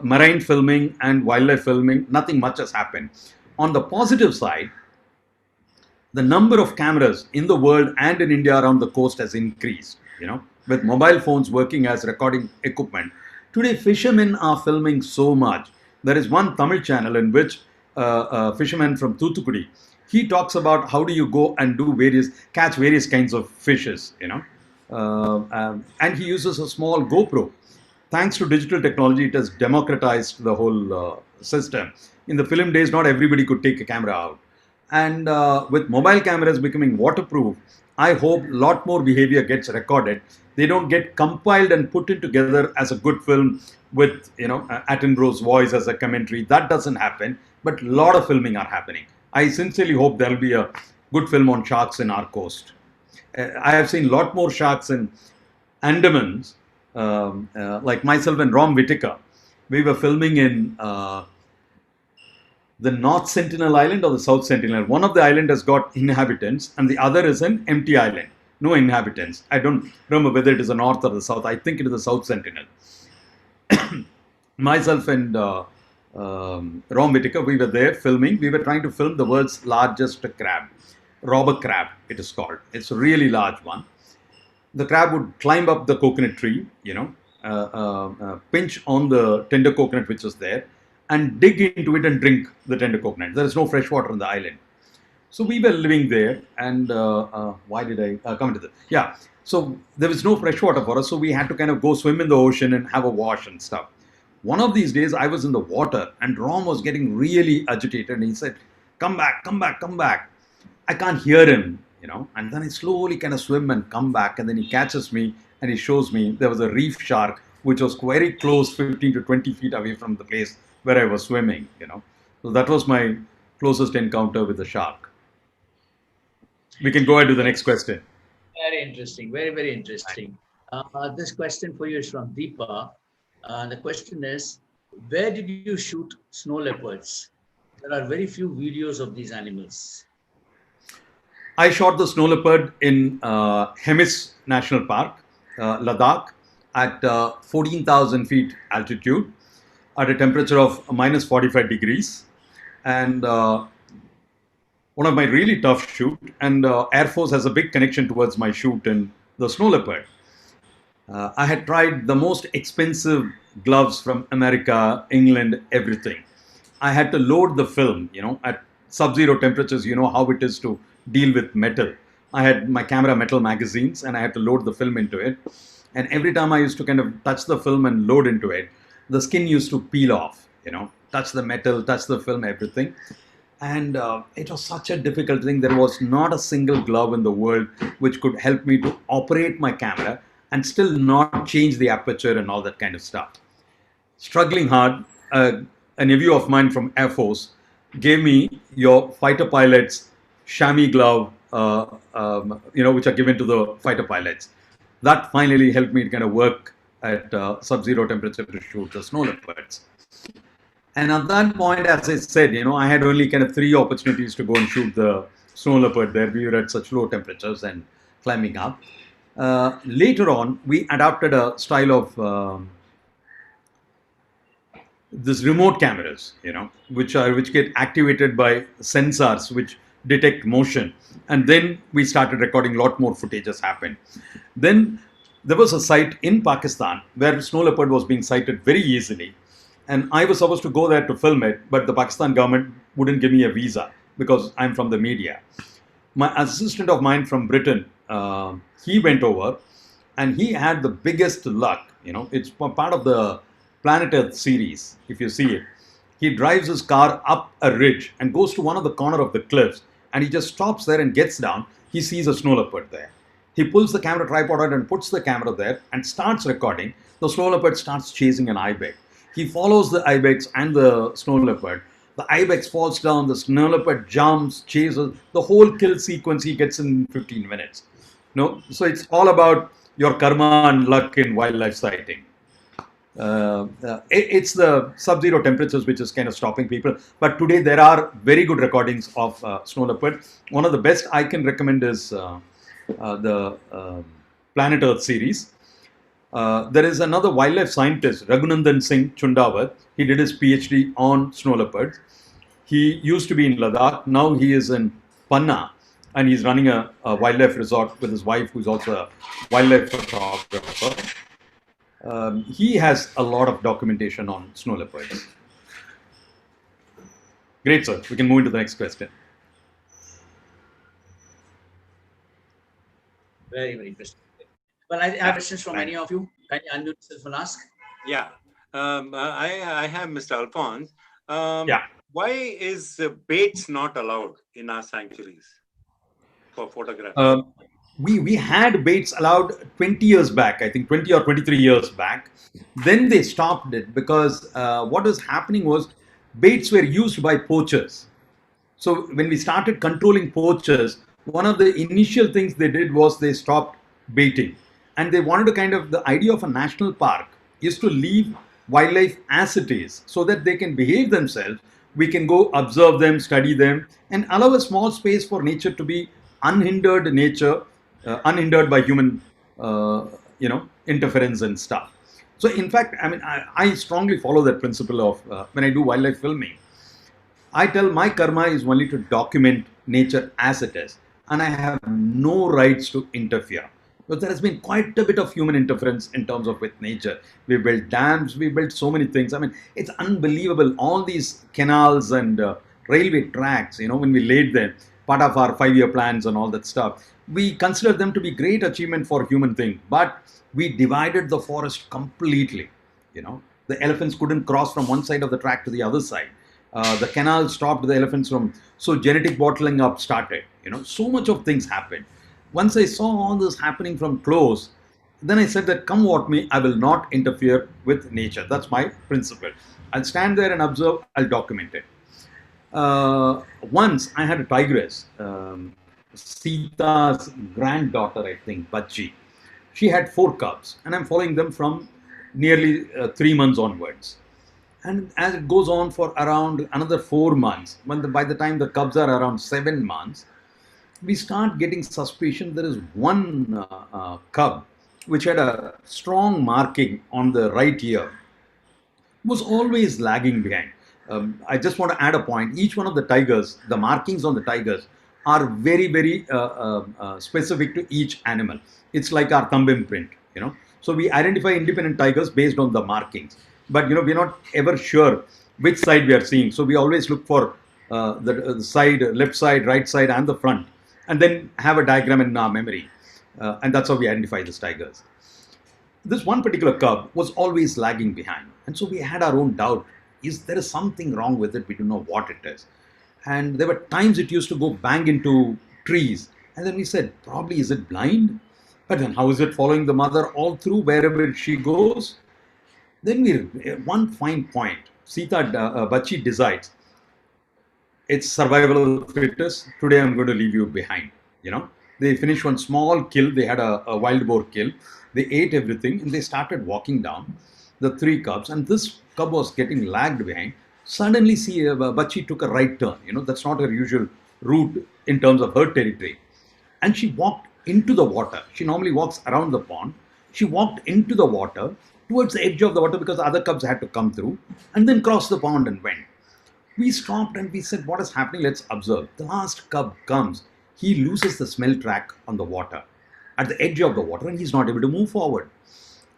marine filming and wildlife filming. Nothing much has happened. On the positive side, the number of cameras in the world and in India around the coast has increased, with mobile phones working as recording equipment. Today, fishermen are filming so much. There is one Tamil channel in which a fisherman from Thoothukudi, he talks about how do you go and catch various kinds of fishes, and he uses a small GoPro. Thanks to digital technology, it has democratized the whole system. In the film days, not everybody could take a camera out. And with mobile cameras becoming waterproof, I hope a lot more behavior gets recorded. They don't get compiled and put in together as a good film with, Attenborough's voice as a commentary. That doesn't happen, but a lot of filming are happening. I sincerely hope there'll be a good film on sharks in our coast. I have seen a lot more sharks in Andamans, like myself and Rom Whittaker. We were filming in the North Sentinel Island or the South Sentinel. One of the island has got inhabitants and the other is an empty island. No inhabitants. I don't remember whether it is the North or the South. I think it is the South Sentinel. Myself and Rom Whittaker, we were there filming. We were trying to film the world's largest crab. Robber crab, it is called. It's a really large one. The crab would climb up the coconut tree, pinch on the tender coconut which is there, and dig into it and drink the tender coconut. There is no fresh water on the island. So we were living there, and why did I come into this? Yeah, so there was no fresh water for us, so we had to kind of go swim in the ocean and have a wash and stuff. One of these days, I was in the water, and Rom was getting really agitated, and he said, "Come back, come back, come back." I can't hear him, and then I slowly kind of swim and come back, and then he catches me, and he shows me there was a reef shark, which was very close, 15 to 20 feet away from the place where I was swimming, So that was my closest encounter with the shark. We can go ahead to the next question. Very interesting. Very, very interesting. This question for you is from Deepa. The question is, where did you shoot snow leopards? There are very few videos of these animals. I shot the snow leopard in Hemis National Park, Ladakh, at 14,000 feet altitude, at a temperature of minus 45 degrees. And one of my really tough shoot, and Air Force has a big connection towards my shoot in the snow leopard. I had tried the most expensive gloves from America, England, everything. I had to load the film, at sub-zero temperatures, how it is to deal with metal. I had my camera metal magazines and I had to load the film into it. And every time I used to kind of touch the film and load into it, the skin used to peel off, touch the metal, touch the film, everything. And it was such a difficult thing. There was not a single glove in the world which could help me to operate my camera and still not change the aperture and all that kind of stuff. Struggling hard, a nephew of mine from Air Force gave me your fighter pilot's chamois glove, which are given to the fighter pilots. That finally helped me to kind of work at sub-zero temperature to shoot the snow leopards. And at that point, as I said, I had only kind of 3 opportunities to go and shoot the snow leopard there. We were at such low temperatures and climbing up. Later on, we adopted a style of this remote cameras, which get activated by sensors which detect motion, and then we started recording a lot more footage has happened. Then there was a site in Pakistan where snow leopard was being sighted very easily, and I was supposed to go there to film it, but the Pakistan government wouldn't give me a visa because I'm from the media. My assistant of mine from Britain, he went over, and he had the biggest luck. It's part of the Planet Earth series. If you see it, he drives his car up a ridge and goes to one of the corner of the cliffs, and he just stops there and gets down. He sees a snow leopard there. He pulls the camera tripod out and puts the camera there and starts recording. The snow leopard starts chasing an ibex. He follows the ibex and the snow leopard. The ibex falls down, the snow leopard jumps, chases. The whole kill sequence he gets in 15 minutes. No, so it's all about your karma and luck in wildlife sighting. It's the sub-zero temperatures which is kind of stopping people. But today there are very good recordings of snow leopard. One of the best I can recommend is the Planet Earth series. There is another wildlife scientist, Raghunandan Singh Chundawat. He did his PhD on snow leopards. He used to be in Ladakh. Now he is in Panna, and he's running a wildlife resort with his wife, who's also a wildlife photographer. He has a lot of documentation on snow leopards. Great, sir. We can move into the next question. Very, very interesting. Well, I have questions from any of you. Can you unmute yourself and ask? Yeah. I have Mr. Alphonse. Yeah. Why is baits not allowed in our sanctuaries for photography? We had baits allowed 20 years back, I think 20 or 23 years back. Then they stopped it because what was happening was baits were used by poachers. So when we started controlling poachers, one of the initial things they did was they stopped baiting. And they wanted to the idea of a national park is to leave wildlife as it is so that they can behave themselves. We can go observe them, study them, and allow a small space for nature to be unhindered unhindered by human, interference and stuff. So in fact, I strongly follow that principle of when I do wildlife filming. I tell my karma is only to document nature as it is, and I have no rights to interfere. But there has been quite a bit of human interference in terms of with nature. We built dams, we built so many things. It's unbelievable. All these canals and railway tracks, when we laid them, part of our 5-year plans and all that stuff, we consider them to be great achievement for human thing. But we divided the forest completely. The elephants couldn't cross from one side of the track to the other side. The canal stopped the elephants from, so genetic bottling up started. So much of things happened. Once I saw all this happening from close, then I said that come what may, I will not interfere with nature. That's my principle. I'll stand there and observe, I'll document it. Once I had a tigress, Sita's granddaughter, I think, Bachi. She had 4 cubs, and I'm following them from nearly 3 months onwards. And as it goes on for around another 4 months, by the time the cubs are around 7 months, we start getting suspicion. There is one cub which had a strong marking on the right ear, was always lagging behind. I just want to add a point. Each one of the tigers, the markings on the tigers are very, very specific to each animal. It's like our thumb imprint, So we identify independent tigers based on the markings. But, we're not ever sure which side we are seeing. So we always look for the side, left side, right side, and the front, and then have a diagram in our memory. And that's how we identify these tigers. This one particular cub was always lagging behind. And so we had our own doubt. There is something wrong with it? We don't know what it is. And there were times it used to go bang into trees. And then we said, probably is it blind? But then how is it following the mother all through wherever she goes? Then one fine point, Bachi decides, it's survival of the fittest. Today I'm going to leave you behind. They finished one small kill. They had a wild boar kill. They ate everything and they started walking down, the 3 cubs. And this cub was getting lagged behind. Suddenly, Bachi took a right turn. That's not her usual route in terms of her territory. And she walked into the water. She normally walks around the pond. She walked into the water, towards the edge of the water, because other cubs had to come through, and then crossed the pond and went. We stopped and we said, what is happening? Let's observe. The last cub comes. He loses the smell track on the water, at the edge of the water, and he's not able to move forward.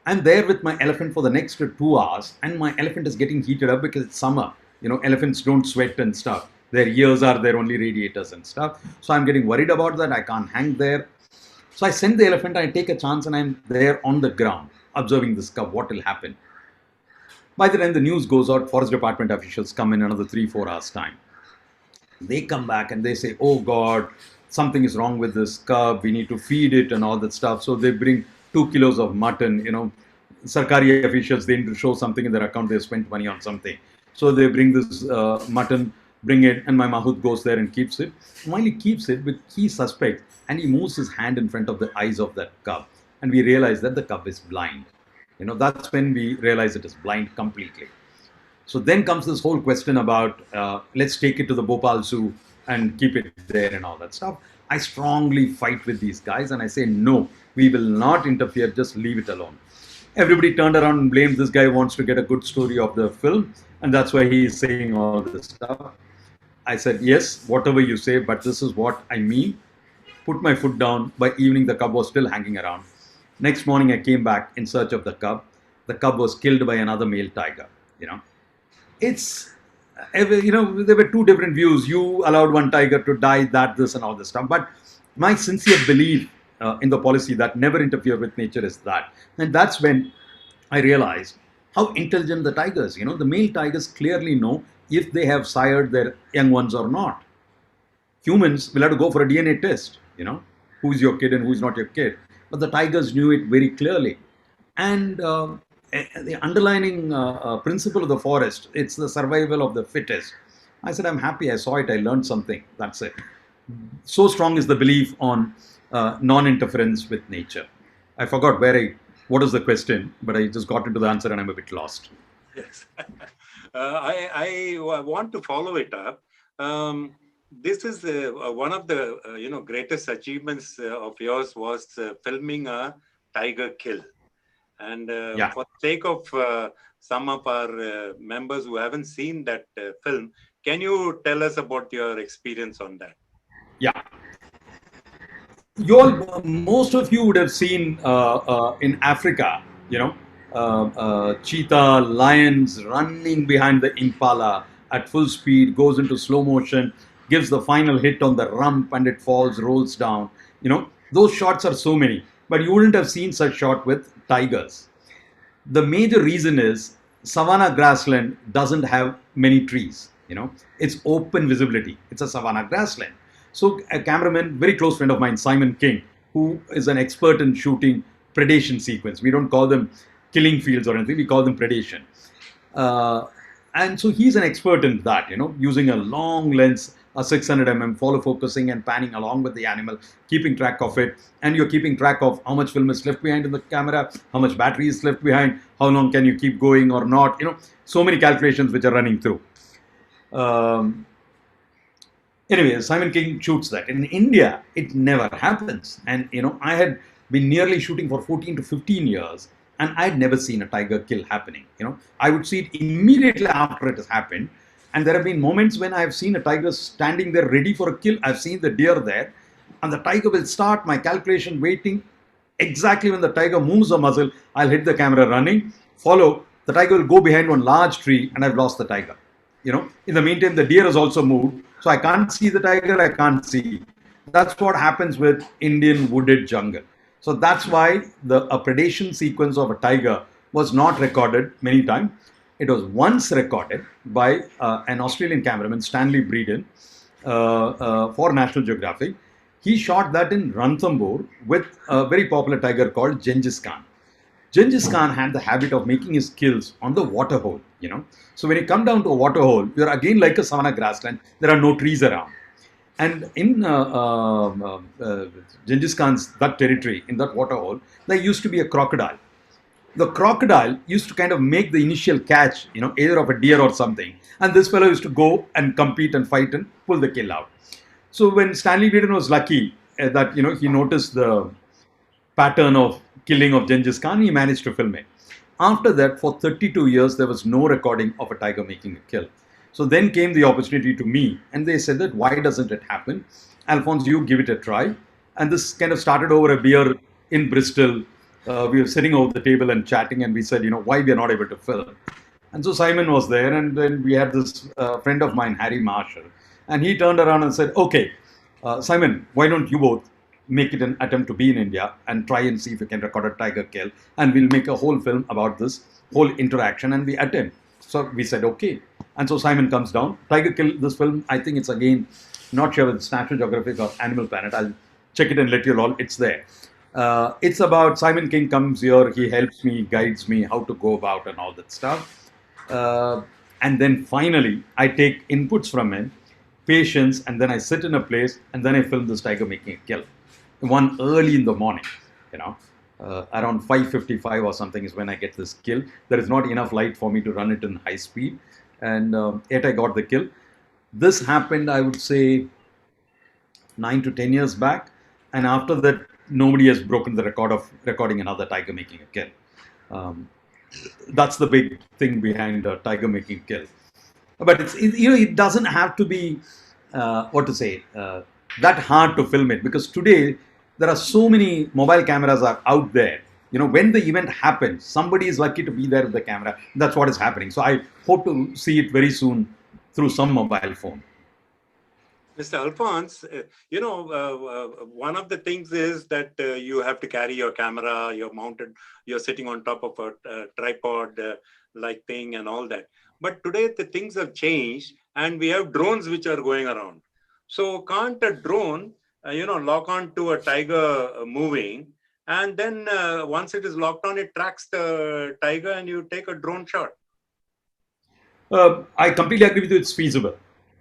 I'm there with my elephant for the next 2 hours, and my elephant is getting heated up because it's summer. Elephants don't sweat and stuff. Their ears are their only radiators and stuff. So I'm getting worried about that. I can't hang there. So I send the elephant, I take a chance, and I'm there on the ground observing this cub. What will happen? By the time the news goes out, forest department officials come in another 3-4 hours time. They come back and they say, oh God, something is wrong with this cub. We need to feed it and all that stuff. So they bring 2 kilos of mutton. Sarkari officials, they need to show something in their account. They spent money on something. So they bring this mutton, bring it, and my Mahout goes there and keeps it. While he keeps it, he suspects, and he moves his hand in front of the eyes of that cub. And we realize that the cub is blind. That's when we realize it is blind completely. So then comes this whole question about let's take it to the Bhopal Zoo and keep it there and all that stuff. I strongly fight with these guys and I say, no, we will not interfere, just leave it alone. Everybody turned around and blamed this guy wants to get a good story of the film, and that's why he is saying all this stuff. I said, yes, whatever you say, but this is what I mean. Put my foot down. By evening, the cub was still hanging around. Next morning, I came back in search of the cub. The cub was killed by another male tiger. It's, there were two different views. You allowed one tiger to die, this and all this stuff. But my sincere belief in the policy that never interfere with nature is that. And that's when I realized how intelligent the tigers, the male tigers clearly know if they have sired their young ones or not. Humans will have to go for a DNA test, who's your kid and who's not your kid. But the tigers knew it very clearly. And the underlying principle of the forest, it's the survival of the fittest. I said, I'm happy I saw it, I learned something, that's it. So strong is the belief on non-interference with nature. I forgot what was the question, but I just got into the answer and I'm a bit lost. Yes. I want to follow it up. This is one of the greatest achievements of yours was filming a tiger kill. And for the sake of some of our members who haven't seen that film, can you tell us about your experience on that? Yeah. Most of you would have seen in Africa, cheetah, lions running behind the impala at full speed, goes into slow motion, gives the final hit on the rump and it falls, rolls down. Those shots are so many, but you wouldn't have seen such shot with tigers. The major reason is savanna grassland doesn't have many trees. It's open visibility. It's a savanna grassland. So a cameraman, very close friend of mine, Simon King, who is an expert in shooting predation sequence. We don't call them killing fields or anything. We call them predation. And so he's an expert in that, using a long lens, a 600 mm, follow focusing and panning along with the animal, keeping track of it. And you're keeping track of how much film is left behind in the camera, how much battery is left behind, how long can you keep going or not. So many calculations which are running through. Anyway, Simon King shoots that. In India, it never happens. And, I had been nearly shooting for 14 to 15 years and I had never seen a tiger kill happening. I would see it immediately after it has happened. And there have been moments when I have seen a tiger standing there ready for a kill. I've seen the deer there and the tiger will start my calculation waiting. Exactly when the tiger moves a muzzle, I'll hit the camera running, follow, the tiger will go behind one large tree and I've lost the tiger. In the meantime, the deer has also moved. So I can't see the tiger, I can't see. That's what happens with Indian wooded jungle. So that's why a predation sequence of a tiger was not recorded many times. It was once recorded by an Australian cameraman, Stanley Breeden, for National Geographic. He shot that in Ranthambore with a very popular tiger called Genghis Khan. Genghis Khan had the habit of making his kills on the water hole, So when you come down to a water hole, you're again like a savanna grassland. There are no trees around. And in Genghis Khan's that territory, in that water hole, there used to be a crocodile. The crocodile used to kind of make the initial catch, either of a deer or something. And this fellow used to go and compete and fight and pull the kill out. So when Stanley Breeden was lucky, that he noticed the pattern of killing of Genghis Khan. He managed to film it. After that, for 32 years, there was no recording of a tiger making a kill. So then came the opportunity to me, and they said that why doesn't it happen? Alphonse, you give it a try. And this kind of started over a beer in Bristol. We were sitting over the table and chatting, and we said, why we are not able to film. And so Simon was there, and then we had this friend of mine, Harry Marshall, and he turned around and said, "Okay, Simon, why don't you both make it an attempt to be in India and try and see if you can record a tiger kill, and we'll make a whole film about this whole interaction and we attempt." So we said, "Okay." And so Simon comes down. Tiger Kill, this film, I think it's again, not sure if it's National Geographic or Animal Planet. I'll check it and let you all. It's there. It's about Simon King comes here, he helps me, guides me how to go about and all that stuff. And then finally, I take inputs from him, patience, and then I sit in a place and then I film this tiger making a kill. One early in the morning, around 5:55 or something is when I get this kill. There is not enough light for me to run it in high speed, and yet I got the kill. This happened, I would say, 9 to 10 years back, and after that, nobody has broken the record of recording another tiger making a kill. That's the big thing behind tiger making a kill. But it doesn't have to be that hard to film it, because today there are so many mobile cameras are out there. When the event happens, somebody is lucky to be there with the camera. That's what is happening. So I hope to see it very soon through some mobile phone. Mr. Alphonse, one of the things is that you have to carry your camera, you're sitting on top of a tripod like thing and all that. But today the things have changed and we have drones which are going around. So can't a drone, lock on to a tiger moving, and then once it is locked on, it tracks the tiger and you take a drone shot? I completely agree with you. It's feasible.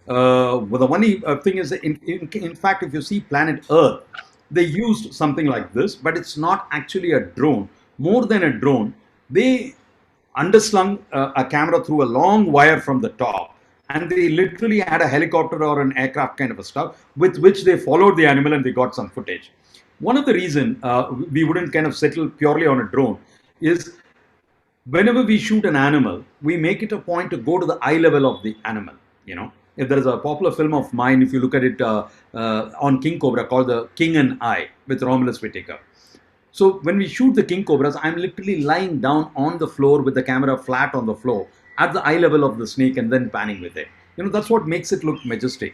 Well, the only thing is, in fact, if you see Planet Earth, they used something like this, but it's not actually a drone. More than a drone, they underslung a camera through a long wire from the top, and they literally had a helicopter or an aircraft kind of a stuff with which they followed the animal and they got some footage. One of the reason we wouldn't kind of settle purely on a drone is whenever we shoot an animal, we make it a point to go to the eye level of the animal. If there is a popular film of mine, if you look at it on King Cobra called The King and I with Romulus Whittaker. So when we shoot the king cobras, I'm literally lying down on the floor with the camera flat on the floor at the eye level of the snake and then panning with it. That's what makes it look majestic.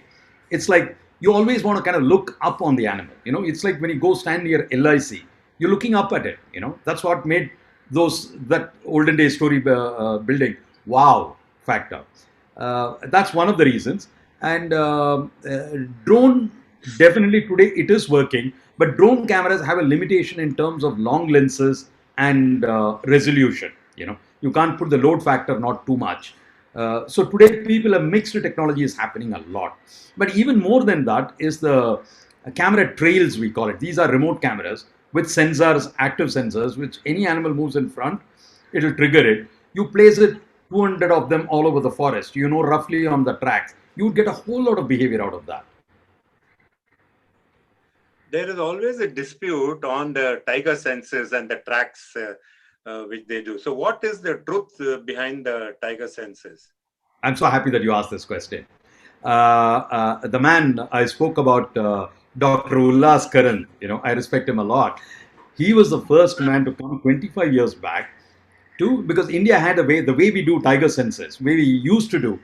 It's like you always want to kind of look up on the animal. It's like when you go stand near LIC, you're looking up at it. That's what made that olden day story building wow factor. That's one of the reasons. And drone, definitely today it is working, but drone cameras have a limitation in terms of long lenses and resolution. You can't put the load factor not too much. So today people have mixed technology is happening a lot. But even more than that is the camera trails, we call it. These are remote cameras with sensors, active sensors, which any animal moves in front, it will trigger it. You place it 200 of them all over the forest, roughly on the tracks. You would get a whole lot of behavior out of that. There is always a dispute on the tiger senses and the tracks which they do. So what is the truth behind the tiger senses? I'm so happy that you asked this question. The man I spoke about, Dr. Ullas Karan, I respect him a lot. He was the first man to come 25 years back because India had the way we do tiger senses, way we used to do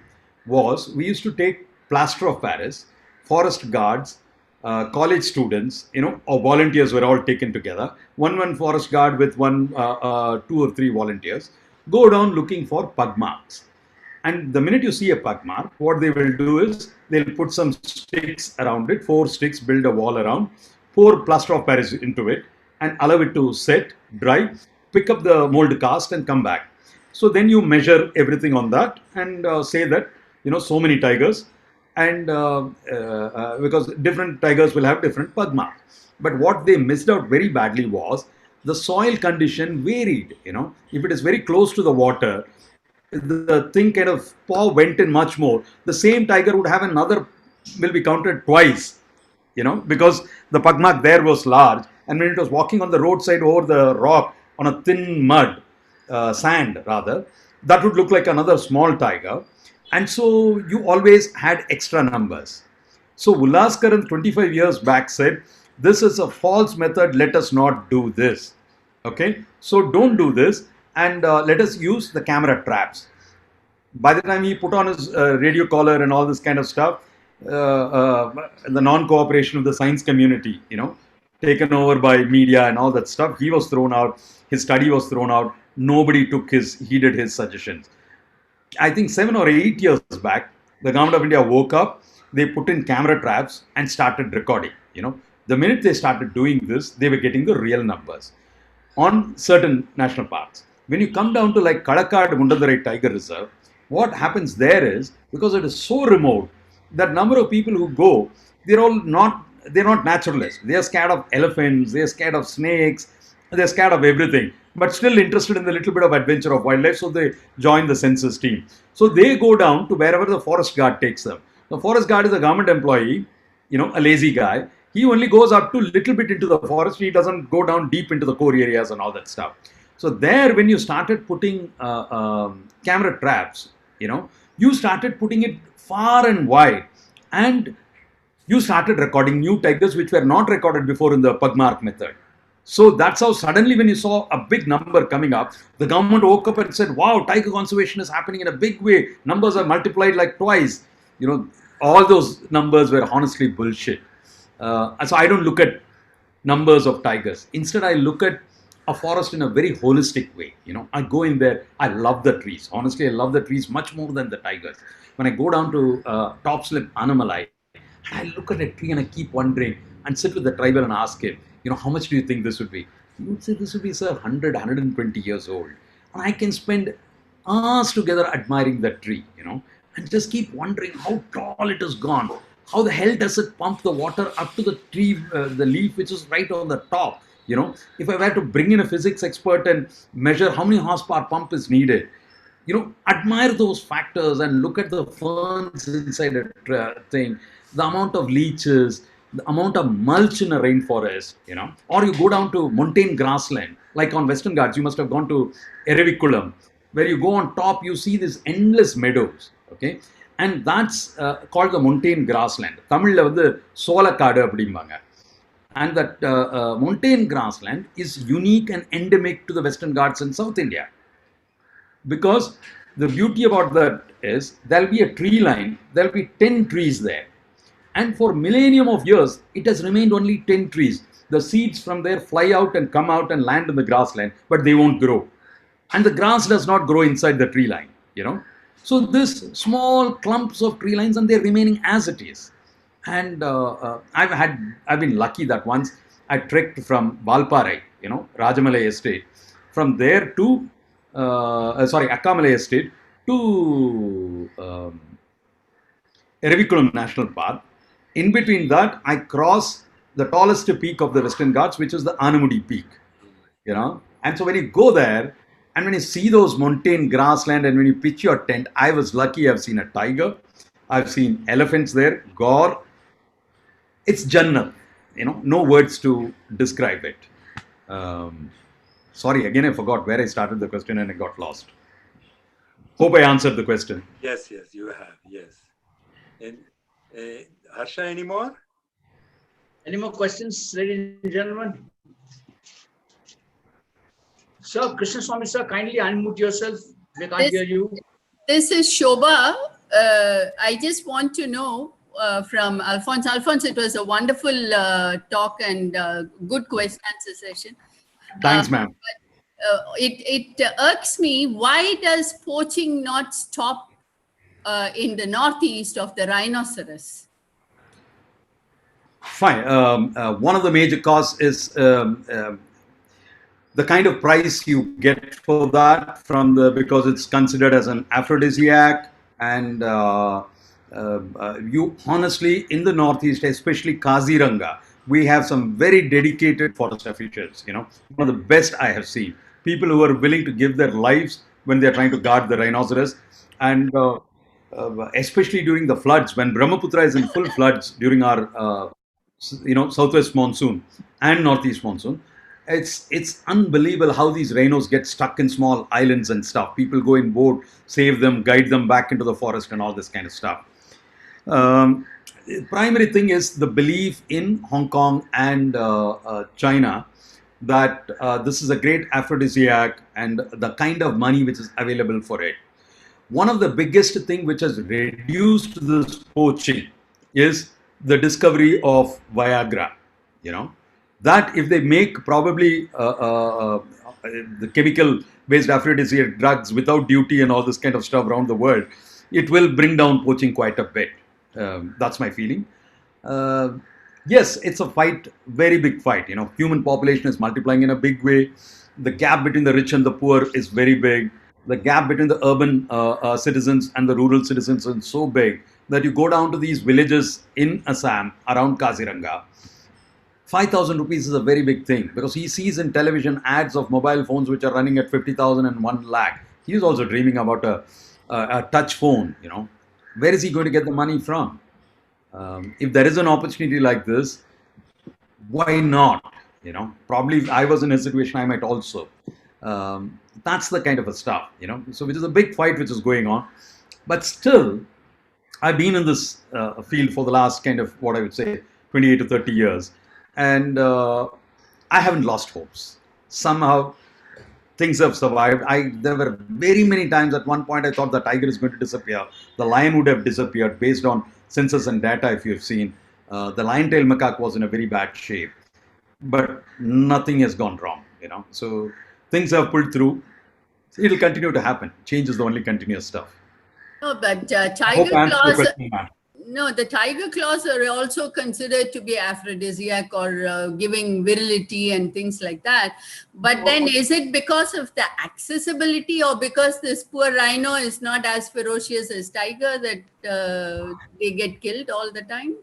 was we used to take plaster of Paris, forest guards, college students, or volunteers were all taken together. One forest guard with 2 or 3 volunteers go down looking for pug marks. And the minute you see a pug mark, what they will do is they'll put some sticks around it, 4 sticks, build a wall around, pour plaster of Paris into it, and allow it to set, dry, pick up the mold cast, and come back. So then you measure everything on that and say that so many tigers, and because different tigers will have different pug marks. But what they missed out very badly was the soil condition varied. If it is very close to the water, the thing kind of paw went in much more. The same tiger would have will be counted twice because the pugmark there was large, and when it was walking on the roadside over the rock on a thin mud, sand rather, that would look like another small tiger. And so you always had extra numbers. So Ullaskaran 25 years back said, this is a false method, let us not do this. Okay, so don't do this, and let us use the camera traps. By the time he put on his radio collar and all this kind of stuff, the non-cooperation of the science community, taken over by media and all that stuff, he was thrown out. His study was thrown out. Nobody heeded his suggestions. I think 7 or 8 years back, the government of India woke up. They put in camera traps and started recording. The minute they started doing this, they were getting the real numbers on certain national parks. When you come down to like Kalakad Mundadurai Tiger Reserve, what happens there is, because it is so remote, that number of people who go, they're not naturalists. They are scared of elephants, they are scared of snakes, they're scared of everything, but still interested in the little bit of adventure of wildlife, so they join the census team. So they go down to wherever the forest guard takes them. The forest guard is a government employee, a lazy guy. He only goes up to little bit into the forest. He doesn't go down deep into the core areas and all that stuff. So there, when you started putting camera traps, you started putting it far and wide, and you started recording new tigers which were not recorded before in the pugmark method. So that's how suddenly, when you saw a big number coming up, the government woke up and said, wow, tiger conservation is happening in a big way. Numbers are multiplied like twice. All those numbers were honestly bullshit. So I don't look at numbers of tigers. Instead, I look at a forest in a very holistic way. I go in there. I love the trees. Honestly, I love the trees much more than the tigers. When I go down to top slip Anamalai, I look at a tree and I keep wondering, and sit with the tribal and ask him, how much do you think this would be? He would say, this would be, sir, 100, 120 years old. And I can spend hours together admiring that tree, and just keep wondering how tall it has gone. How the hell does it pump the water up to the tree, the leaf which is right on the top? If I were to bring in a physics expert and measure how many horsepower pump is needed, admire those factors and look at the ferns inside a thing, the amount of leeches, the amount of mulch in a rainforest, or you go down to montane grassland, like on Western Ghats, you must have gone to Erevikulam, where you go on top, you see these endless meadows, okay? And that's called the montane grassland. Tamil வந்து சோளக்காடு அப்படிம்பாங்க. And that montane grassland is unique and endemic to the Western Ghats in South India. Because the beauty about that is, there'll be a tree line, there'll be 10 trees there. And for millennium of years, it has remained only 10 trees. The seeds from there fly out and come out and land in the grassland, but they won't grow. And the grass does not grow inside the tree line, So this small clumps of tree lines, and they're remaining as it is. And I've been lucky that once I trekked from Valparai, Rajamalai Estate, from there to Akkamalai Estate to Erevikulam National Park. In between that, I cross the tallest peak of the Western Ghats, which is the Anamudi Peak. And so when you go there, and when you see those montane grassland, and when you pitch your tent, I was lucky. I've seen a tiger, I've seen elephants there, gaur. It's Jannat, no words to describe it. Sorry, again, I forgot where I started the question and I got lost. Hope I answered the question. Yes, you have, yes. And Harsha, any more? Any more questions, ladies and gentlemen? Sir, Krishna Swami, sir, kindly unmute yourself. We can't hear you. This is Shobha. I just want to know from Alphonse. Alphonse, it was a wonderful talk and good question answer session. Thanks, ma'am. It irks me. Why does poaching not stop in the northeast of the rhinoceros? Fine. One of the major causes is the kind of price you get for that because it's considered as an aphrodisiac, and you honestly, in the Northeast, especially Kaziranga, we have some very dedicated forest officials, one of the best I have seen. People who are willing to give their lives when they're trying to guard the rhinoceros. And especially during the floods, when Brahmaputra is in full floods during our southwest monsoon and northeast monsoon. It's unbelievable how these rhinos get stuck in small islands and stuff. People go in boat, save them, guide them back into the forest, and all this kind of stuff. Um, Primary thing is the belief in Hong Kong and China that this is a great aphrodisiac and the kind of money which is available for it. One of the biggest thing which has reduced this poaching is the discovery of Viagra. You know that if they make probably the chemical based aphrodisiac drugs without duty and all this kind of stuff around the world, it will bring down poaching quite a bit. That's my feeling. Uh, yes, it's a fight, very big fight. Human population is multiplying in a big way. The gap between the rich and the poor is very big. The gap between the urban citizens and the rural citizens is so big that you go down to these villages in Assam around Kaziranga. 5,000 rupees is a very big thing because he sees in television ads of mobile phones which are running at 50,000 and 1 lakh. He is also dreaming about a touch phone. Where is he going to get the money from? If there is an opportunity like this, why not? Probably if I was in a situation, I might also. That's the kind of a stuff, So which is a big fight which is going on. But still, I've been in this field for the last kind of, what I would say, 28 to 30 years. And I haven't lost hopes. Somehow, things have survived. There were very many times at one point I thought the tiger is going to disappear. The lion would have disappeared based on census and data, if you've seen. The lion-tailed macaque was in a very bad shape. But nothing has gone wrong, So things have pulled through. It'll continue to happen. Change is the only continuous stuff. No, but Hope tiger I answered the claws. question, ma'am. No, the tiger claws are also considered to be aphrodisiac or giving virility and things like that. But then is it because of the accessibility or because this poor rhino is not as ferocious as tiger that they get killed all the time?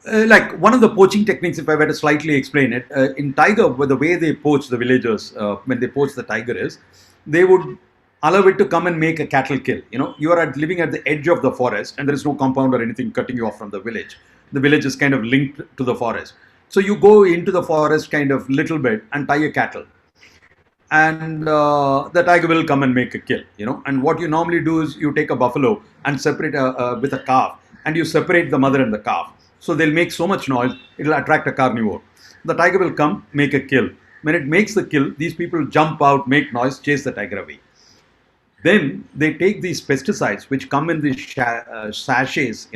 Like one of the poaching techniques, if I were to slightly explain it, in tiger, the way they poach the villagers, when they poach the tiger is, they would allow it to come and make a cattle kill. You are living at the edge of the forest and there is no compound or anything cutting you off from the village. The village is kind of linked to the forest. So you go into the forest kind of little bit and tie a cattle. And the tiger will come and make a kill, And what you normally do is you take a buffalo and separate with a calf and you separate the mother and the calf. So they'll make so much noise, it'll attract a carnivore. The tiger will come, make a kill. When it makes the kill, these people jump out, make noise, chase the tiger away. Then they take these pesticides which come in these sachets,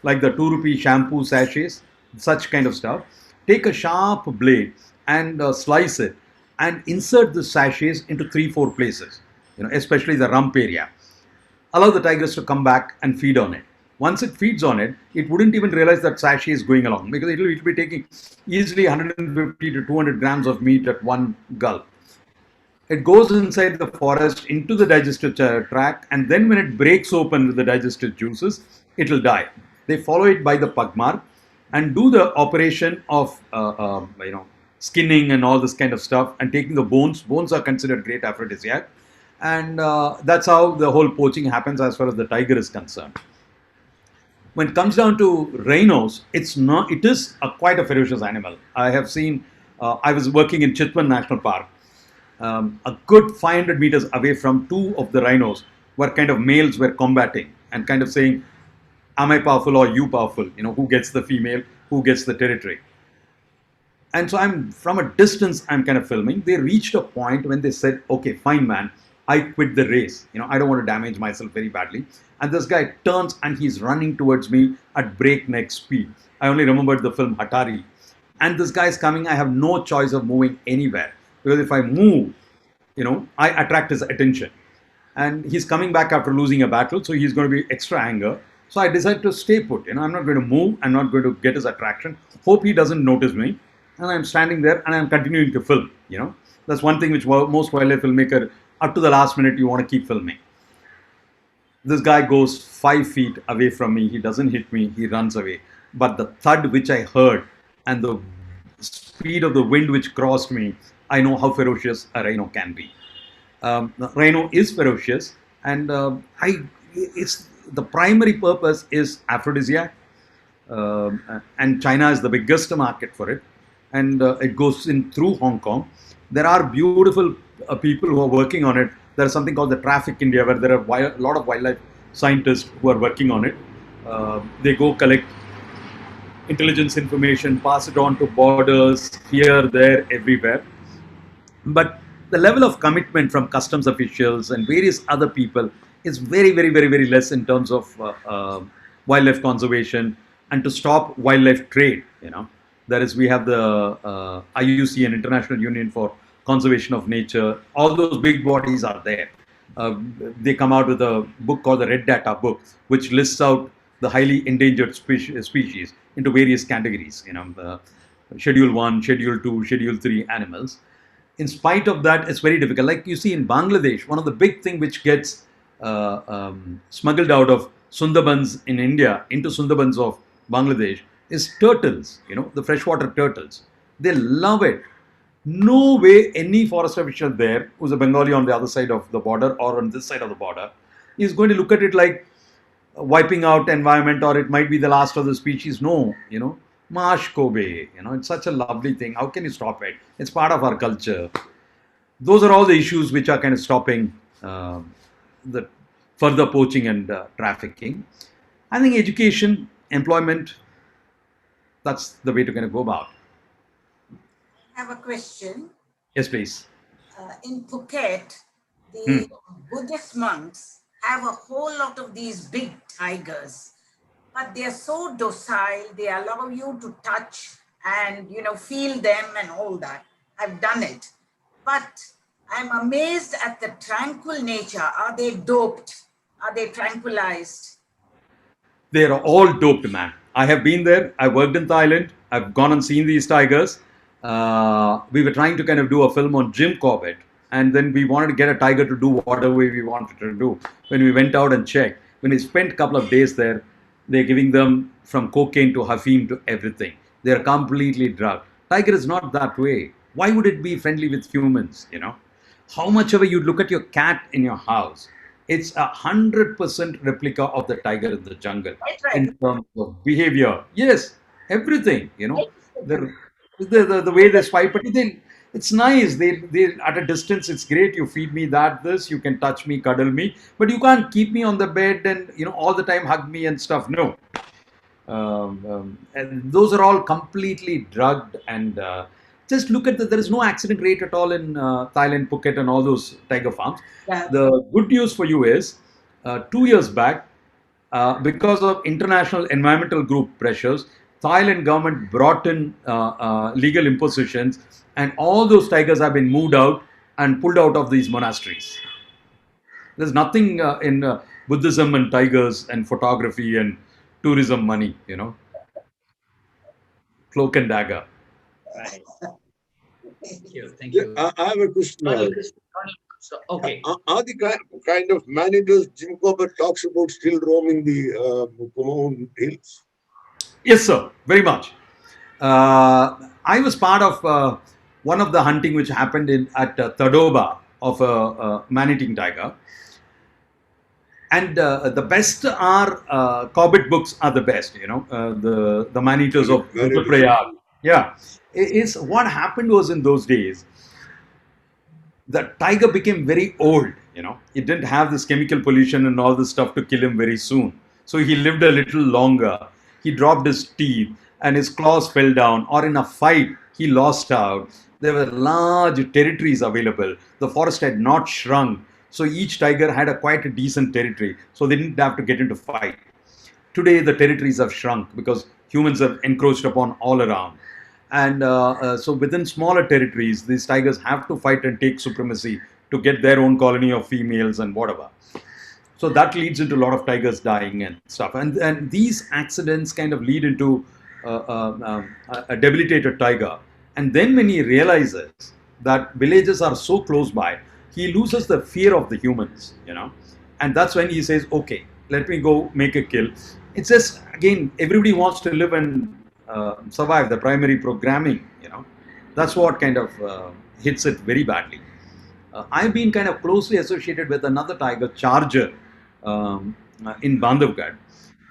like the 2 rupee shampoo sachets, such kind of stuff. Take a sharp blade and slice it and insert the sachets into 3-4 places, especially the rump area. Allow the tigers to come back and feed on it. Once it feeds on it, it wouldn't even realize that sachet is going along because it will be taking easily 150 to 200 grams of meat at one gulp. It goes inside the forest into the digestive tract, and then when it breaks open with the digestive juices, it will die. They follow it by the pug mark and do the operation of skinning and all this kind of stuff and taking the bones. Bones are considered great aphrodisiac, and that's how the whole poaching happens as far as the tiger is concerned. When it comes down to rhinos, it is quite a ferocious animal. I have seen, I was working in Chitwan National Park. A good 500 meters away from 2 of the rhinos were kind of males were combating and kind of saying, am I powerful or you powerful? Who gets the female, who gets the territory? And so I'm from a distance, I'm kind of filming. They reached a point when they said, okay, fine, man, I quit the race. I don't want to damage myself very badly. And this guy turns and he's running towards me at breakneck speed. I only remembered the film Hatari. And this guy is coming. I have no choice of moving anywhere. Because if I move, I attract his attention. And he's coming back after losing a battle. So he's going to be extra anger. So I decided to stay put. I'm not going to move. I'm not going to get his attraction. Hope he doesn't notice me. And I'm standing there and I'm continuing to film. That's one thing which most wildlife filmmaker, up to the last minute, you want to keep filming. This guy goes 5 feet away from me. He doesn't hit me. He runs away. But the thud which I heard and the speed of the wind which crossed me, I know how ferocious a rhino can be. The rhino is ferocious, and it's the primary purpose is aphrodisiac. and China is the biggest market for it, and it goes in through Hong Kong. There are beautiful people who are working on it. There is something called the Traffic India, where there are a lot of wildlife scientists who are working on it. They go collect intelligence information, pass it on to borders here, there, everywhere. But the level of commitment from customs officials and various other people is very, very, very, very less in terms of wildlife conservation and to stop wildlife trade. That is, we have the IUC, an International Union for Conservation of Nature. All those big bodies are there. They come out with a book called the Red Data Book, which lists out the highly endangered species into various categories. Schedule 1, Schedule 2, Schedule 3 animals. In spite of that, it's very difficult. Like you see in Bangladesh, one of the big thing which gets smuggled out of Sundarbans in India into Sundarbans of Bangladesh is turtles, the freshwater turtles. They love it. No way any forest official there, who's a Bengali on the other side of the border or on this side of the border, is going to look at it like wiping out environment, or it might be the last of the species. No, Marsh Kobe, it's such a lovely thing. How can you stop it? It's part of our culture. Those are all the issues which are kind of stopping the further poaching and trafficking. I think education, employment, that's the way to kind of go about. I have a question. Yes, please. In Phuket, the Buddhist monks have a whole lot of these big tigers, but they are so docile. They allow you to touch and feel them and all that. I've done it, but I'm amazed at the tranquil nature. Are they doped? Are they tranquilized? They are all doped, man. I have been there. I worked in Thailand. I've gone and seen these tigers. We were trying to kind of do a film on Jim Corbett, and then we wanted to get a tiger to do whatever we wanted to do. When we went out and checked, when we spent a couple of days there, they're giving them from cocaine to Hafim to everything. They're completely drugged. Tiger is not that way. Why would it be friendly with humans? How much ever you look at your cat in your house, it's 100% replica of the tiger in the jungle in terms of behavior. Yes, everything. The way they swipe, but then it's nice. They at a distance. It's great. You feed me this. You can touch me, cuddle me, but you can't keep me on the bed and all the time hug me and stuff. No. And those are all completely drugged. And just look at there is no accident rate at all in Thailand, Phuket, and all those tiger farms. Yeah. The good news for you is 2 years back, because of international environmental group pressures, Thailand government brought in legal impositions, and all those tigers have been moved out and pulled out of these monasteries. There's nothing in Buddhism and tigers and photography and tourism money, Cloak and dagger. Right. Thank you. Thank you. I have a question. Okay. Are the kind of man-eaters Jim Corbett talks about still roaming the Kumaon hills? Yes, sir. Very much. I was part of one of the hunting which happened at Tadoba of a man-eating tiger. And the best are Corbett books are the best, the man-eaters of Rudraprayag. Yeah. It's what happened was in those days, the tiger became very old, It didn't have this chemical pollution and all this stuff to kill him very soon. So he lived a little longer. He dropped his teeth and his claws fell down, or in a fight, he lost out. There were large territories available. The forest had not shrunk. So each tiger had quite a decent territory. So they didn't have to get into fight. Today, the territories have shrunk because humans have encroached upon all around. And so within smaller territories, these tigers have to fight and take supremacy to get their own colony of females and whatever. So that leads into a lot of tigers dying and stuff. And these accidents kind of lead into a debilitated tiger. And then when he realizes that villages are so close by, he loses the fear of the humans, And that's when he says, okay, let me go make a kill. It's just, again, everybody wants to live and survive, the primary programming, That's what kind of hits it very badly. I've been kind of closely associated with another tiger, Charger, in Bandhavgarh.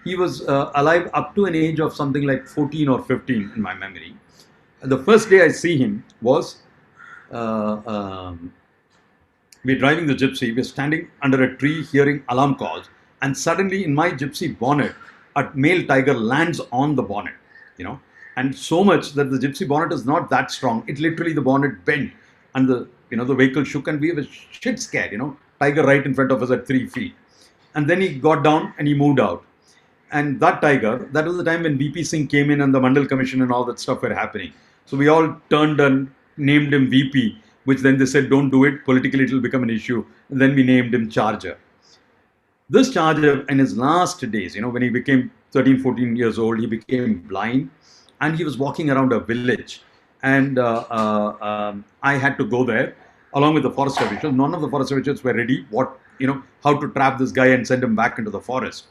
He was alive up to an age of something like 14 or 15 in my memory. The first day I see him was uh, um, we're driving the gypsy. We're standing under a tree hearing alarm calls. And suddenly, in my gypsy bonnet, a male tiger lands on the bonnet, you know, and so much that the gypsy bonnet is not that strong. It literally, the bonnet bent and the vehicle shook and we were shit scared, tiger right in front of us at 3 feet. And then he got down and he moved out. And that tiger, that was the time when VP Singh came in and the Mandal Commission and all that stuff were happening. So we all turned and named him VP, which then they said, don't do it. Politically, it will become an issue. And then we named him Charger. This Charger, in his last days, when he became 13, 14 years old, he became blind and he was walking around a village. And I had to go there along with the forest officials. None of the forest officials were ready how to trap this guy and send him back into the forest.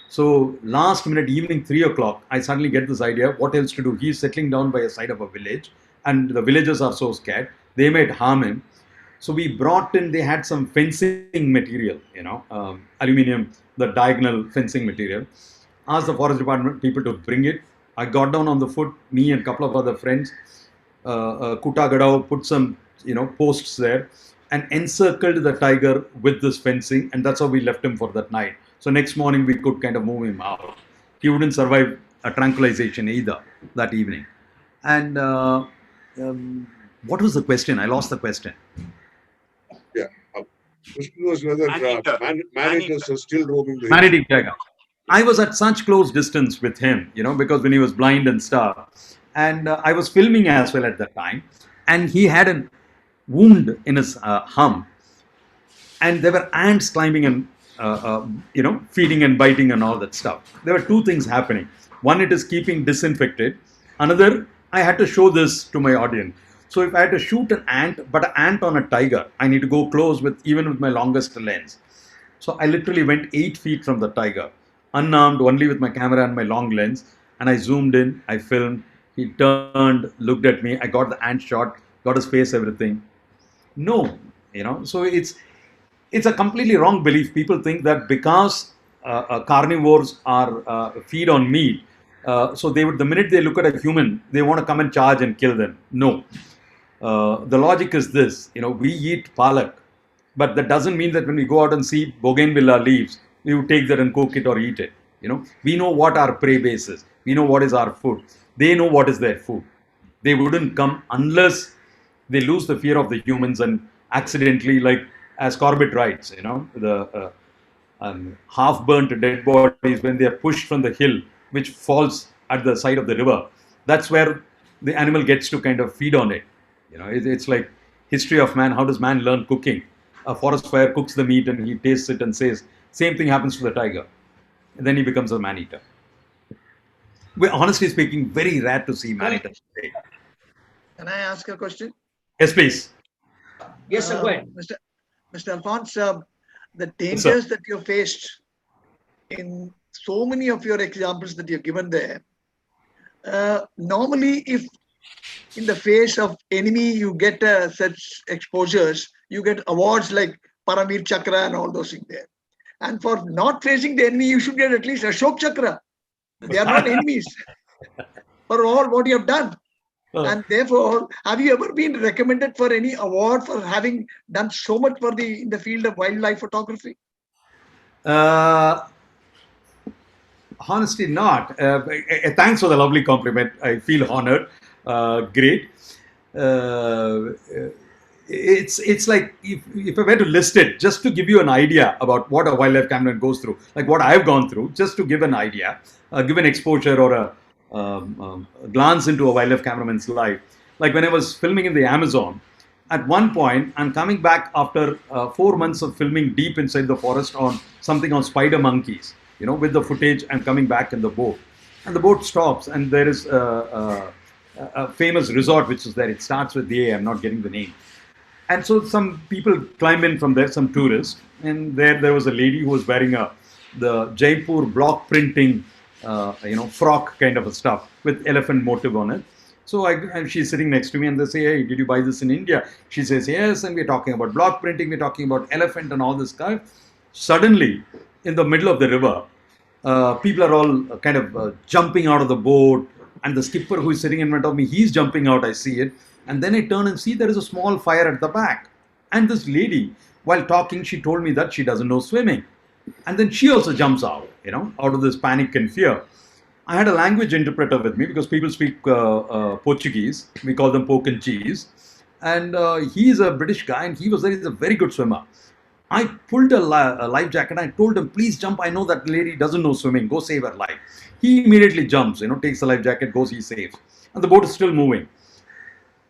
So last minute, evening 3 o'clock, I suddenly get this idea, what else to do? He's settling down by the side of a village and the villagers are so scared, they might harm him. So we brought in, they had some fencing material, aluminum, the diagonal fencing material. Asked the forest department people to bring it. I got down on the foot, me and a couple of other friends, Kuta Gadao put some, posts there and encircled the tiger with this fencing. And that's how we left him for that night. So next morning we could kind of move him out. He wouldn't survive a tranquilization either that evening. And what was the question? I lost the question. Yeah. Question was whether man-eaters are still roaming the Man-eating tiger. I was at such close distance with him, because when he was blind and stuff. And I was filming as well at that time. And he had a wound in his hump. And there were ants climbing and feeding and biting and all that stuff. There were two things happening. One, it is keeping disinfected. Another, I had to show this to my audience. So if I had to shoot an ant, but an ant on a tiger, I need to go close even with my longest lens. So I literally went 8 feet from the tiger, unarmed, only with my camera and my long lens. And I zoomed in, I filmed. He turned, looked at me. I got the ant shot, got his face, everything. No, so it's a completely wrong belief. People think that because carnivores are feed on meat, so the minute they look at a human, they want to come and charge and kill them. No. The logic is this, we eat palak, but that doesn't mean that when we go out and see bougainvillea leaves, we would take that and cook it or eat it. We know what our prey base is. We know what is our food. They know what is their food. They wouldn't come unless they lose the fear of the humans and accidentally, like as Corbett writes, the half-burnt dead bodies when they are pushed from the hill, which falls at the side of the river. That's where the animal gets to kind of feed on it. It's like history of man. How does man learn cooking? A forest fire cooks the meat and he tastes it and says, same thing happens to the tiger. And then he becomes a man-eater. Well, honestly speaking, very rare to see man-eaters today. Can I ask a question? Yes, please. Yes, sir, go ahead. Mr. Alphonse, the dangers that you faced in so many of your examples that you've given there, normally if in the face of enemy you get such exposures, you get awards like Paramir Chakra and all those things there. And for not facing the enemy, you should get at least Ashok Chakra. They are not enemies for all what you have done. And therefore, have you ever been recommended for any award for having done so much in the field of wildlife photography? Honestly, not. Thanks for the lovely compliment. I feel honored. Great. It's like if I were to list it, just to give you an idea about what a wildlife cameraman goes through, like what I've gone through, just to give an idea, give an exposure or a glance into a wildlife cameraman's life. Like when I was filming in the Amazon, at one point, I'm coming back after 4 months of filming deep inside the forest on something on spider monkeys, with the footage. I'm coming back in the boat. And the boat stops and there is a famous resort which is there. It starts with the A, I'm not getting the name. And so some people climb in from there, some tourists. And there was a lady who was wearing the Jaipur block printing frock kind of a stuff with elephant motive on it. So she's sitting next to me and they say, hey, did you buy this in India? She says, yes. And we're talking about block printing. We're talking about elephant and all this stuff. Suddenly, in the middle of the river, People are all kind of jumping out of the boat, and the skipper who is sitting in front of me, he's jumping out. I see it, and then I turn and see there is a small fire at the back. And this lady, while talking, she told me that she doesn't know swimming, and then she also jumps out, out of this panic and fear. I had a language interpreter with me because people speak Portuguese. We call them pork and cheese. And he is a British guy, and he's a very good swimmer. I pulled a life jacket. I told him, please jump. I know that lady doesn't know swimming. Go save her life. He immediately jumps, takes the life jacket, goes, he saves. And the boat is still moving.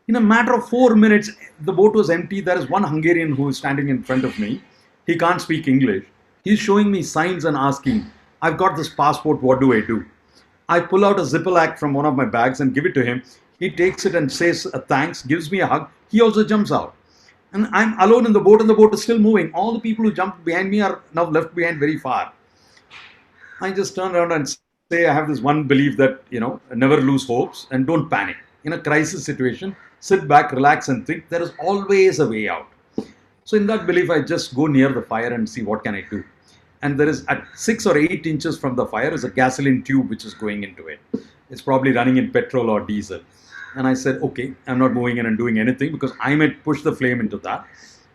In a matter of 4 minutes, the boat was empty. There is one Hungarian who is standing in front of me. He can't speak English. He's showing me signs and asking, I've got this passport. What do I do? I pull out a Ziploc from one of my bags and give it to him. He takes it and says thanks, gives me a hug. He also jumps out. And I'm alone in the boat, and the boat is still moving. All the people who jumped behind me are now left behind very far. I just turn around and say, I have this one belief that, never lose hopes and don't panic. In a crisis situation, sit back, relax, and think there is always a way out. So in that belief, I just go near the fire and see what can I do. And there is at 6 or 8 inches from the fire is a gasoline tube which is going into it. It's probably running in petrol or diesel. And I said, okay, I'm not moving in and doing anything because I might push the flame into that.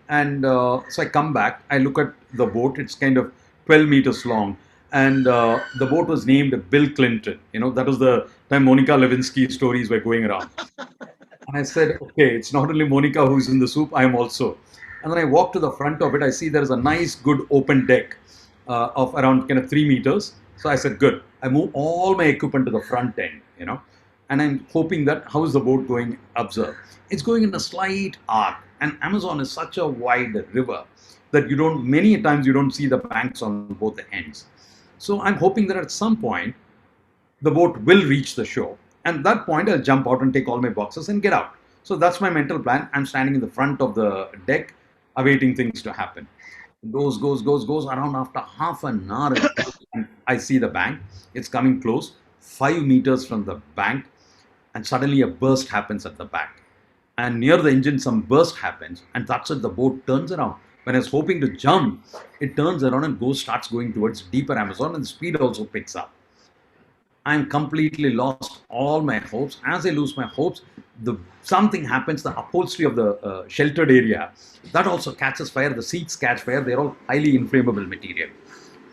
And so I come back, I look at the boat. It's kind of 12 meters long. And the boat was named Bill Clinton. That was the time Monica Lewinsky stories were going around. And I said, okay, it's not only Monica who's in the soup, I am also. And then I walk to the front of it. I see there is a nice, good open deck of around kind of 3 meters. So I said, good. I move all my equipment to the front end, and I'm hoping that how is the boat going? Observe. It's going in a slight arc. And Amazon is such a wide river that many times you don't see the banks on both the ends. So I'm hoping that at some point, the boat will reach the shore. And at that point, I'll jump out and take all my boxes and get out. So that's my mental plan. I'm standing in the front of the deck, awaiting things to happen. Goes around after half an hour. I see the bank. It's coming close, 5 meters from the bank. And suddenly a burst happens at the back. And near the engine, some burst happens. And that's it, the boat turns around. When I was hoping to jump, it turns around and starts going towards deeper Amazon, and the speed also picks up. I'm completely lost all my hopes. As I lose my hopes, something happens. The upholstery of the sheltered area, that also catches fire. The seats catch fire. They're all highly inflammable material.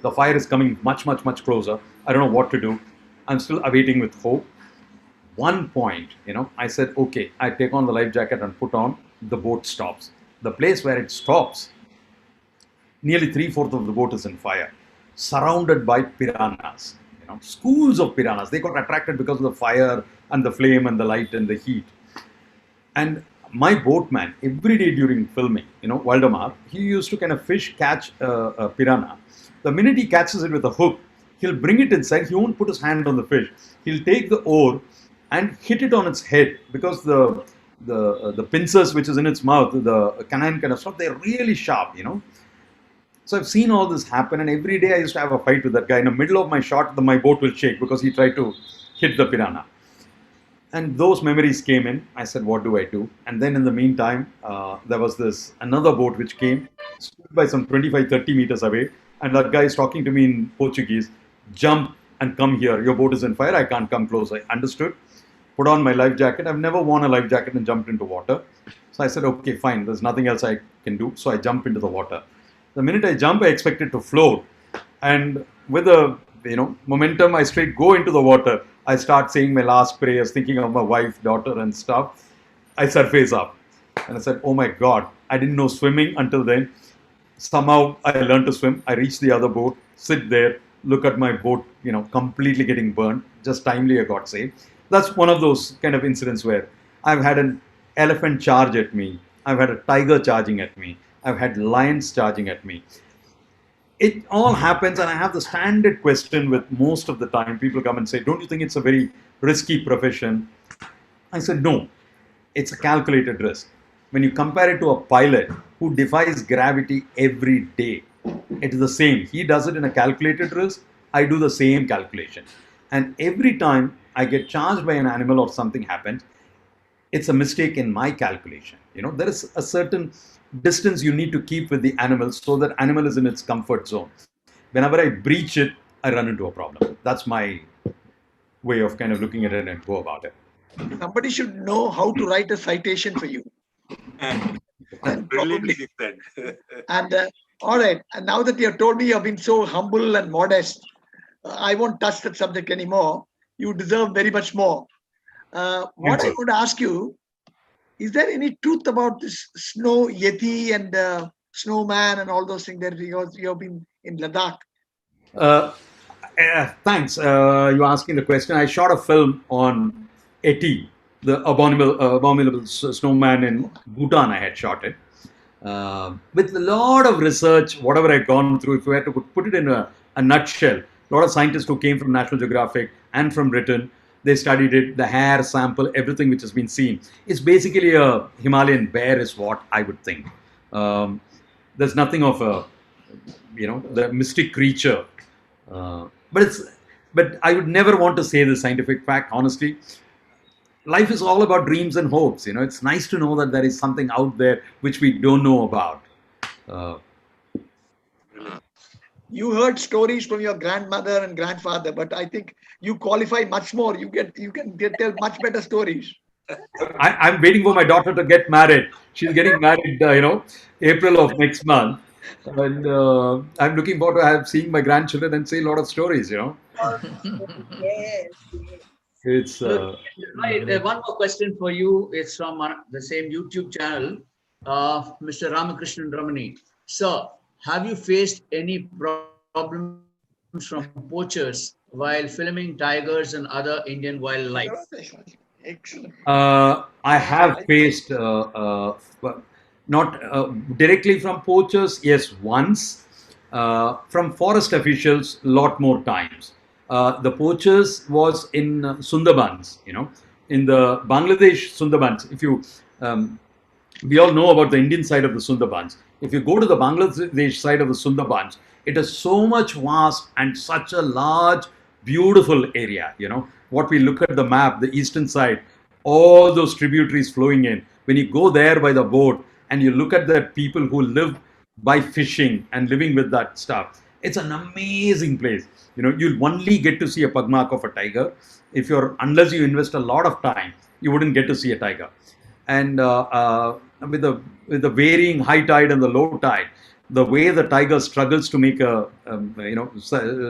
The fire is coming much, much, much closer. I don't know what to do. I'm still awaiting with hope. One point, I said, okay, I take on the life jacket and put on. The boat stops. The place where it stops, nearly 3/4 of the boat is in fire, surrounded by piranhas. Schools of piranhas. They got attracted because of the fire and the flame and the light and the heat. And my boatman, every day during filming, Waldemar, he used to kind of catch a piranha. The minute he catches it with a hook, he'll bring it inside. He won't put his hand on the fish. He'll take the oar and hit it on its head because the pincers which is in its mouth, the canine kind of stuff, they're really sharp, So I've seen all this happen, and every day I used to have a fight with that guy. In the middle of my shot, my boat will shake because he tried to hit the piranha. And those memories came in. I said, what do I do? And then in the meantime, there was another boat which came, stood by some 25, 30 meters away. And that guy is talking to me in Portuguese, jump and come here. Your boat is in fire. I can't come close. I understood. Put on my life jacket. I've never worn a life jacket and jumped into water. So I said, okay, fine. There's nothing else I can do. So I jump into the water. The minute I jump, I expect it to float. And with the momentum, I straight go into the water. I start saying my last prayers, thinking of my wife, daughter, and stuff. I surface up. And I said, oh my God, I didn't know swimming until then. Somehow I learned to swim. I reach the other boat, sit there, look at my boat, completely getting burned. Just timely I got saved. That's one of those kind of incidents where I've had an elephant charge at me. I've had a tiger charging at me. I've had lions charging at me. It all happens, and I have the standard question with most of the time. People come and say, don't you think it's a very risky profession? I said, no, it's a calculated risk. When you compare it to a pilot who defies gravity every day, it is the same. He does it in a calculated risk. I do the same calculation. And every time I get charged by an animal or something happens, it's a mistake in my calculation. There is a certain distance you need to keep with the animal so that animal is in its comfort zone. Whenever I breach it, I run into a problem. That's my way of kind of looking at it and go about it. Somebody should know how to write a citation for you. And probably, Brilliantly said. and all right. And now that you have told me you have been so humble and modest, I won't touch that subject anymore. You deserve very much more. What Thank I you. would ask you, is there any truth about this snow yeti and snowman and all those things that you have been in Ladakh? Uh, Thanks. You asking the question. I shot a film on Eti, the abominable snowman in Bhutan. I had shot it with a lot of research. Whatever I'd gone through, if we had to put it in a nutshell, a lot of scientists who came from National Geographic and from Britain, they studied it. The hair sample, everything which has been seen, it's basically a Himalayan bear, is what I would think. There's nothing of a, the mystic creature. But it's, but I would never want to say the scientific fact. Honestly, life is all about dreams and hopes. It's nice to know that there is something out there which we don't know about. Uh, You heard stories from your grandmother and grandfather, but I think you qualify much more. You can tell much better stories. I'm waiting for my daughter to get married. She's getting married, April of next month, and I'm looking forward to seeing my grandchildren and say a lot of stories. Yes, yes. It's Right. One more question for you. It's from the same YouTube channel, Mr. Ramakrishnan Ramani. Sir, have you faced any problems from poachers while filming tigers and other Indian wildlife? Excellent. I have faced not directly from poachers, yes, once. From forest officials, lot more times. The poachers was in Sundarbans, in the Bangladesh Sundarbans. If you we all know about the Indian side of the Sundarbans. If you go to the Bangladesh side of the Sundarbans, it is so much vast and such a large, beautiful area. What we look at the map, the eastern side, all those tributaries flowing in. When you go there by the boat and you look at the people who live by fishing and living with that stuff, it's an amazing place. You'll only get to see a pug mark of a tiger if unless you invest a lot of time, you wouldn't get to see a tiger. And with the varying high tide and the low tide, the way the tiger struggles to make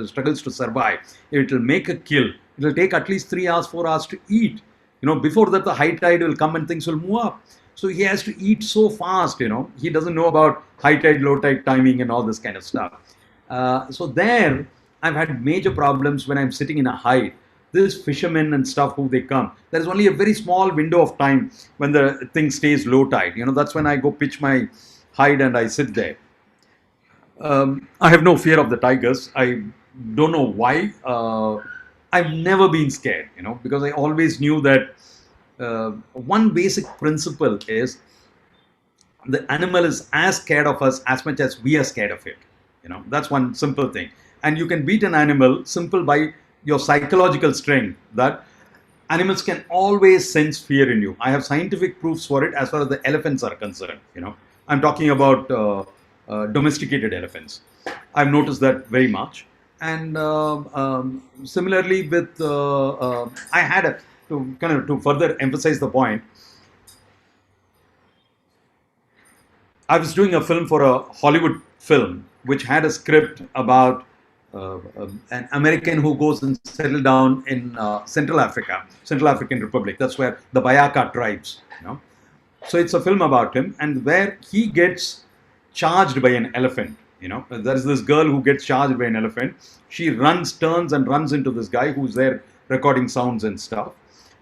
struggles to survive, it will make a kill. It will take at least 3 hours, 4 hours to eat. Before that, the high tide will come and things will move up. So he has to eat so fast. He doesn't know about high tide, low tide timing and all this kind of stuff. So there, I've had major problems when I'm sitting in a hide. This fishermen and stuff who they come, there is only a very small window of time when the thing stays low tide. That's when I go pitch my hide and I sit there. I have no fear of the tigers. I don't know why. I've never been scared, because I always knew that one basic principle is the animal is as scared of us as much as we are scared of it. That's one simple thing. And you can beat an animal simple by your psychological strength, that animals can always sense fear in you. I have scientific proofs for it as far as the elephants are concerned. I'm talking about domesticated elephants. I've noticed that very much. And similarly with, I had to further emphasize the point, I was doing a film for a Hollywood film which had a script about an American who goes and settle down in Central African Republic. That's where the Bayaka tribes. So it's a film about him, and where he gets charged by an elephant. There is this girl who gets charged by an elephant. She turns and runs into this guy who's there recording sounds and stuff,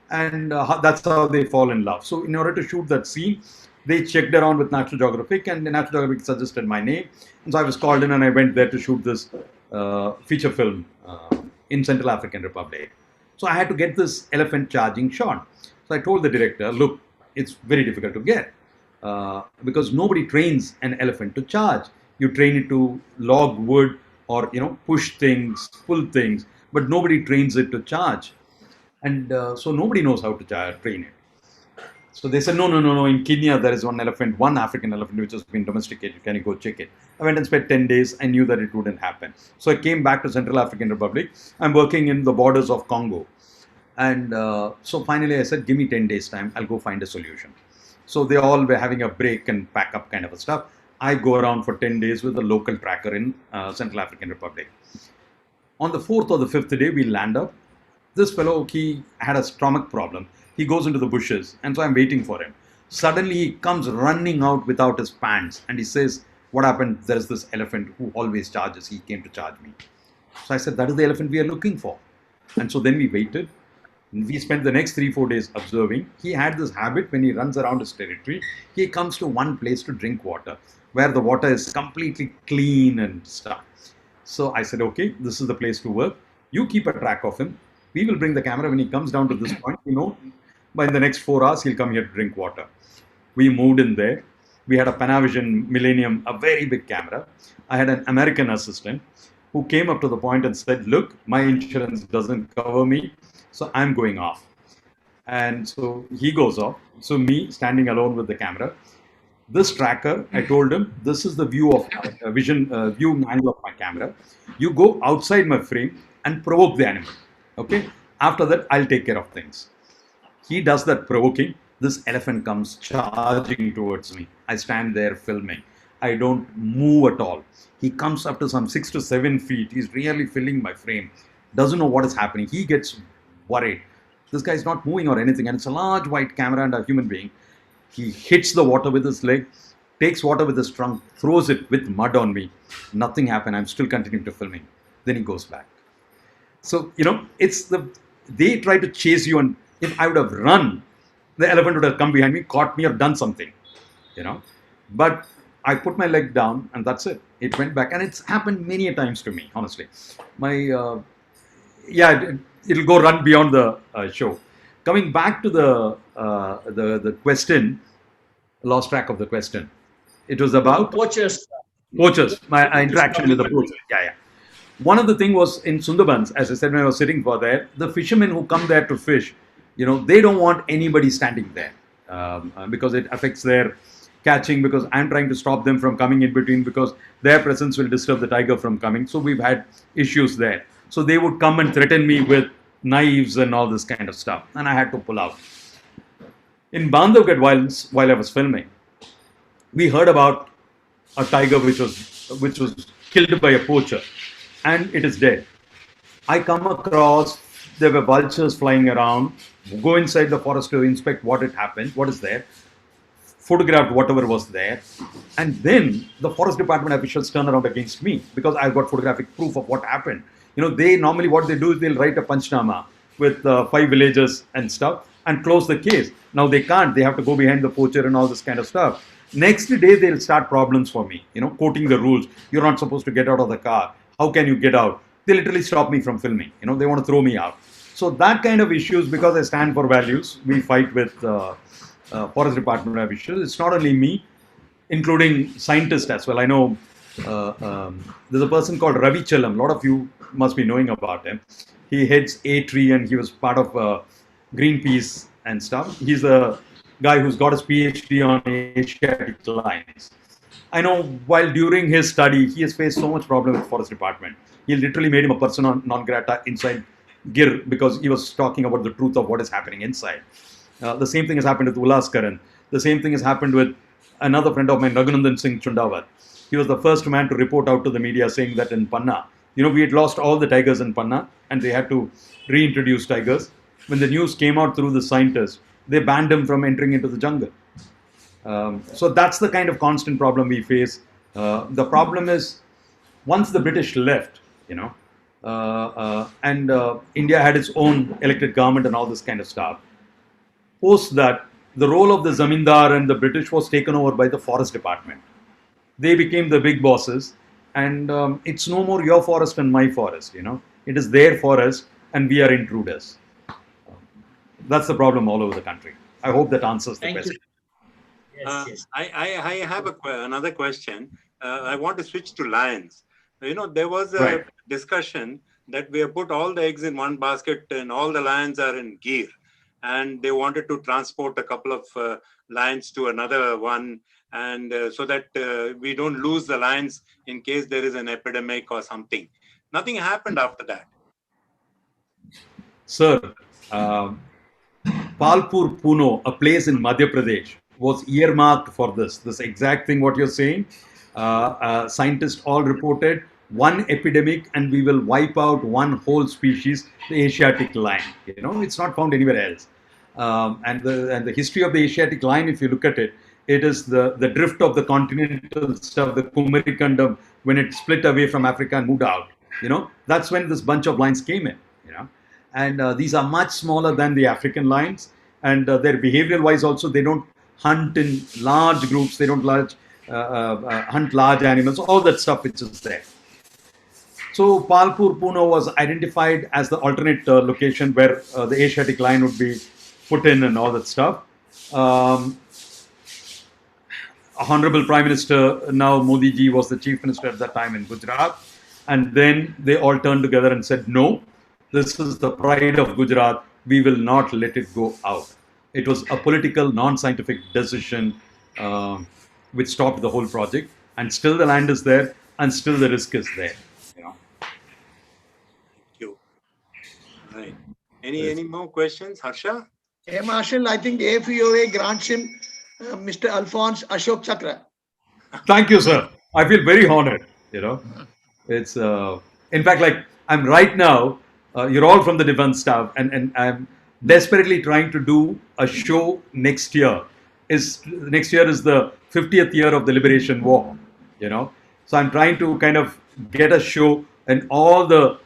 and that's how they fall in love. So in order to shoot that scene, they checked around with National Geographic, and the National Geographic suggested my name. And so I was called in and I went there to shoot this feature film in Central African Republic. So I had to get this elephant charging shot. So I told the director, look, it's very difficult to get because nobody trains an elephant to charge. You train it to log wood or, push things, pull things, but nobody trains it to charge. And so nobody knows how to train it. So they said, no, no, no, no. In Kenya, there is one elephant, one African elephant, which has been domesticated. Can you go check it? I went and spent 10 days. I knew that it wouldn't happen. So I came back to Central African Republic. I'm working in the borders of Congo. And so finally I said, give me 10 days time. I'll go find a solution. So they all were having a break and pack up kind of a stuff. I go around for 10 days with a local tracker in Central African Republic. On the 4th or the 5th day, we land up. This fellow, he had a stomach problem. He goes into the bushes, and so I'm waiting for him. Suddenly, he comes running out without his pants, and he says, what happened? There's this elephant who always charges. He came to charge me. So I said, that is the elephant we are looking for. And so then we waited. We spent the next 3-4 days observing. He had this habit when he runs around his territory, he comes to one place to drink water, where the water is completely clean and stuff. So I said, okay, this is the place to work. You keep a track of him. We will bring the camera when he comes down to this point. By the next 4 hours, he'll come here to drink water. We moved in there. We had a Panavision Millennium, a very big camera. I had an American assistant who came up to the point and said, look, my insurance doesn't cover me, so I'm going off. And so he goes off. So me standing alone with the camera. This tracker, I told him, this is the view of view angle of my camera. You go outside my frame and provoke the animal. Okay. After that, I'll take care of things. He does that provoking. This elephant comes charging towards me. I stand there filming. I don't move at all. He comes up to some 6 to 7 feet. He's really filling my frame. Doesn't know what is happening. He gets worried. This guy is not moving or anything. And it's a large white camera and a human being. He hits the water with his leg, takes water with his trunk, throws it with mud on me. Nothing happened. I'm still continuing to filming. Then he goes back. So, they try to chase you. And if I would have run, the elephant would have come behind me, caught me, or done something, But I put my leg down and that's it. It went back. And it's happened many a times to me, honestly. It'll go run beyond the show. Coming back to the question, lost track of the question. It was about Poachers. my interaction with the poacher. Yeah. One of the thing was in Sundarbans, as I said when I was sitting for there, the fishermen who come there to fish, they don't want anybody standing there because it affects their catching, because I'm trying to stop them from coming in between because their presence will disturb the tiger from coming. So we've had issues there. So they would come and threaten me with knives and all this kind of stuff, and I had to pull out. In Bandhavgarh, while I was filming, we heard about a tiger which was killed by a poacher, and it is dead. I come across, there were vultures flying around, go inside the forest to inspect what had happened, what is there, photographed whatever was there, and then the forest department officials turn around against me because I've got photographic proof of what happened. They normally what they do is they'll write a panchnama with 5 villages and stuff and close the case. Now they can't. They have to go behind the poacher and all this kind of stuff. Next day they'll start problems for me. Quoting the rules. You're not supposed to get out of the car. How can you get out? They literally stop me from filming. They want to throw me out. So that kind of issues, because I stand for values, we fight with forest department officials. It's not only me, including scientists as well. I know there's a person called Ravi Chellam. A lot of you must be knowing about him. He heads A-Tree and he was part of Greenpeace and stuff. He's a guy who's got his PhD on Asiatic lions. I know while during his study, he has faced so much problem with forest department. He literally made him a persona non grata inside GIR because he was talking about the truth of what is happening inside. The same thing has happened with Ulas Karan. The same thing has happened with another friend of mine, Raghunandan Singh Chundawat. He was the first man to report out to the media saying that in Panna, we had lost all the tigers in Panna and they had to reintroduce tigers. When the news came out through the scientists, they banned him from entering into the jungle. So that's the kind of constant problem we face. The problem is once the British left, and India had its own elected government and all this kind of stuff. Post that, the role of the Zamindar and the British was taken over by the forest department. They became the big bosses, and it's no more your forest and my forest. It is their forest, and we are intruders. That's the problem all over the country. I hope that answers the question. Yes. I have another question. I want to switch to lions. There was a Right. discussion that we have put all the eggs in one basket and all the lions are in Gir. and they wanted to transport a couple of lions to another one, and so that we don't lose the lions in case there is an epidemic or something. Nothing happened after that. Sir, Palpur Puno, a place in Madhya Pradesh, was earmarked for this. This exact thing what you're saying. Scientists all reported one epidemic and we will wipe out one whole species, the Asiatic lion. You know, it's not found anywhere else. And the history of the Asiatic lion, if you look at it, it is the drift of the continental stuff, the Kumarikandam, when it split away from Africa and moved out. You know, that's when this bunch of lions came in. You know, and these are much smaller than the African lions, and their behavioral wise also, they don't hunt in large groups, they don't hunt large animals, all that stuff which is there. So Palpur Puno was identified as the alternate location where the Asiatic lion would be put in and all that stuff. Honorable Prime Minister, now Modi ji, was the Chief Minister at that time in Gujarat, and then they all turned together and said, no, this is the pride of Gujarat, we will not let it go out. It was a political, non-scientific decision which stopped the whole project, and still the land is there, and still the risk is there. You know. Thank you. Right. Any more questions, Harsha? Air Marshal, I think AFUOA grants him Mr. Alphonse Ashok Chakra. Thank you, sir. I feel very honored. You know, it's in fact, like I'm right now. You're all from the defense staff, and I'm desperately trying to do a show next year. Next year is the 50th year of the Liberation War. You know, so I'm trying to kind of get a show and all the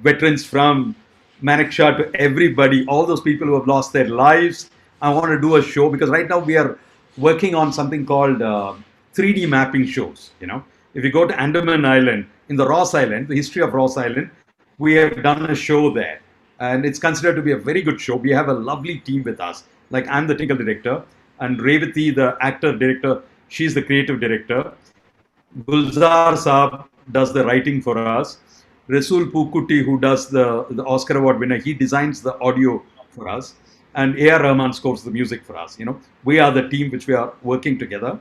veterans from Manekshaw to everybody, all those people who have lost their lives. I want to do a show because right now we are working on something called 3D mapping shows. You know, if you go to Andaman Island, in the Ross Island, the history of Ross Island, we have done a show there, and it's considered to be a very good show. We have a lovely team with us. Like I'm the technical director, and Revati, the actor director, she's the creative director. Gulzar Saab does the writing for us. Rasul Pukuti, who does the Oscar Award winner, he designs the audio for us. And A.R. Rahman scores the music for us. You know, we are the team which we are working together.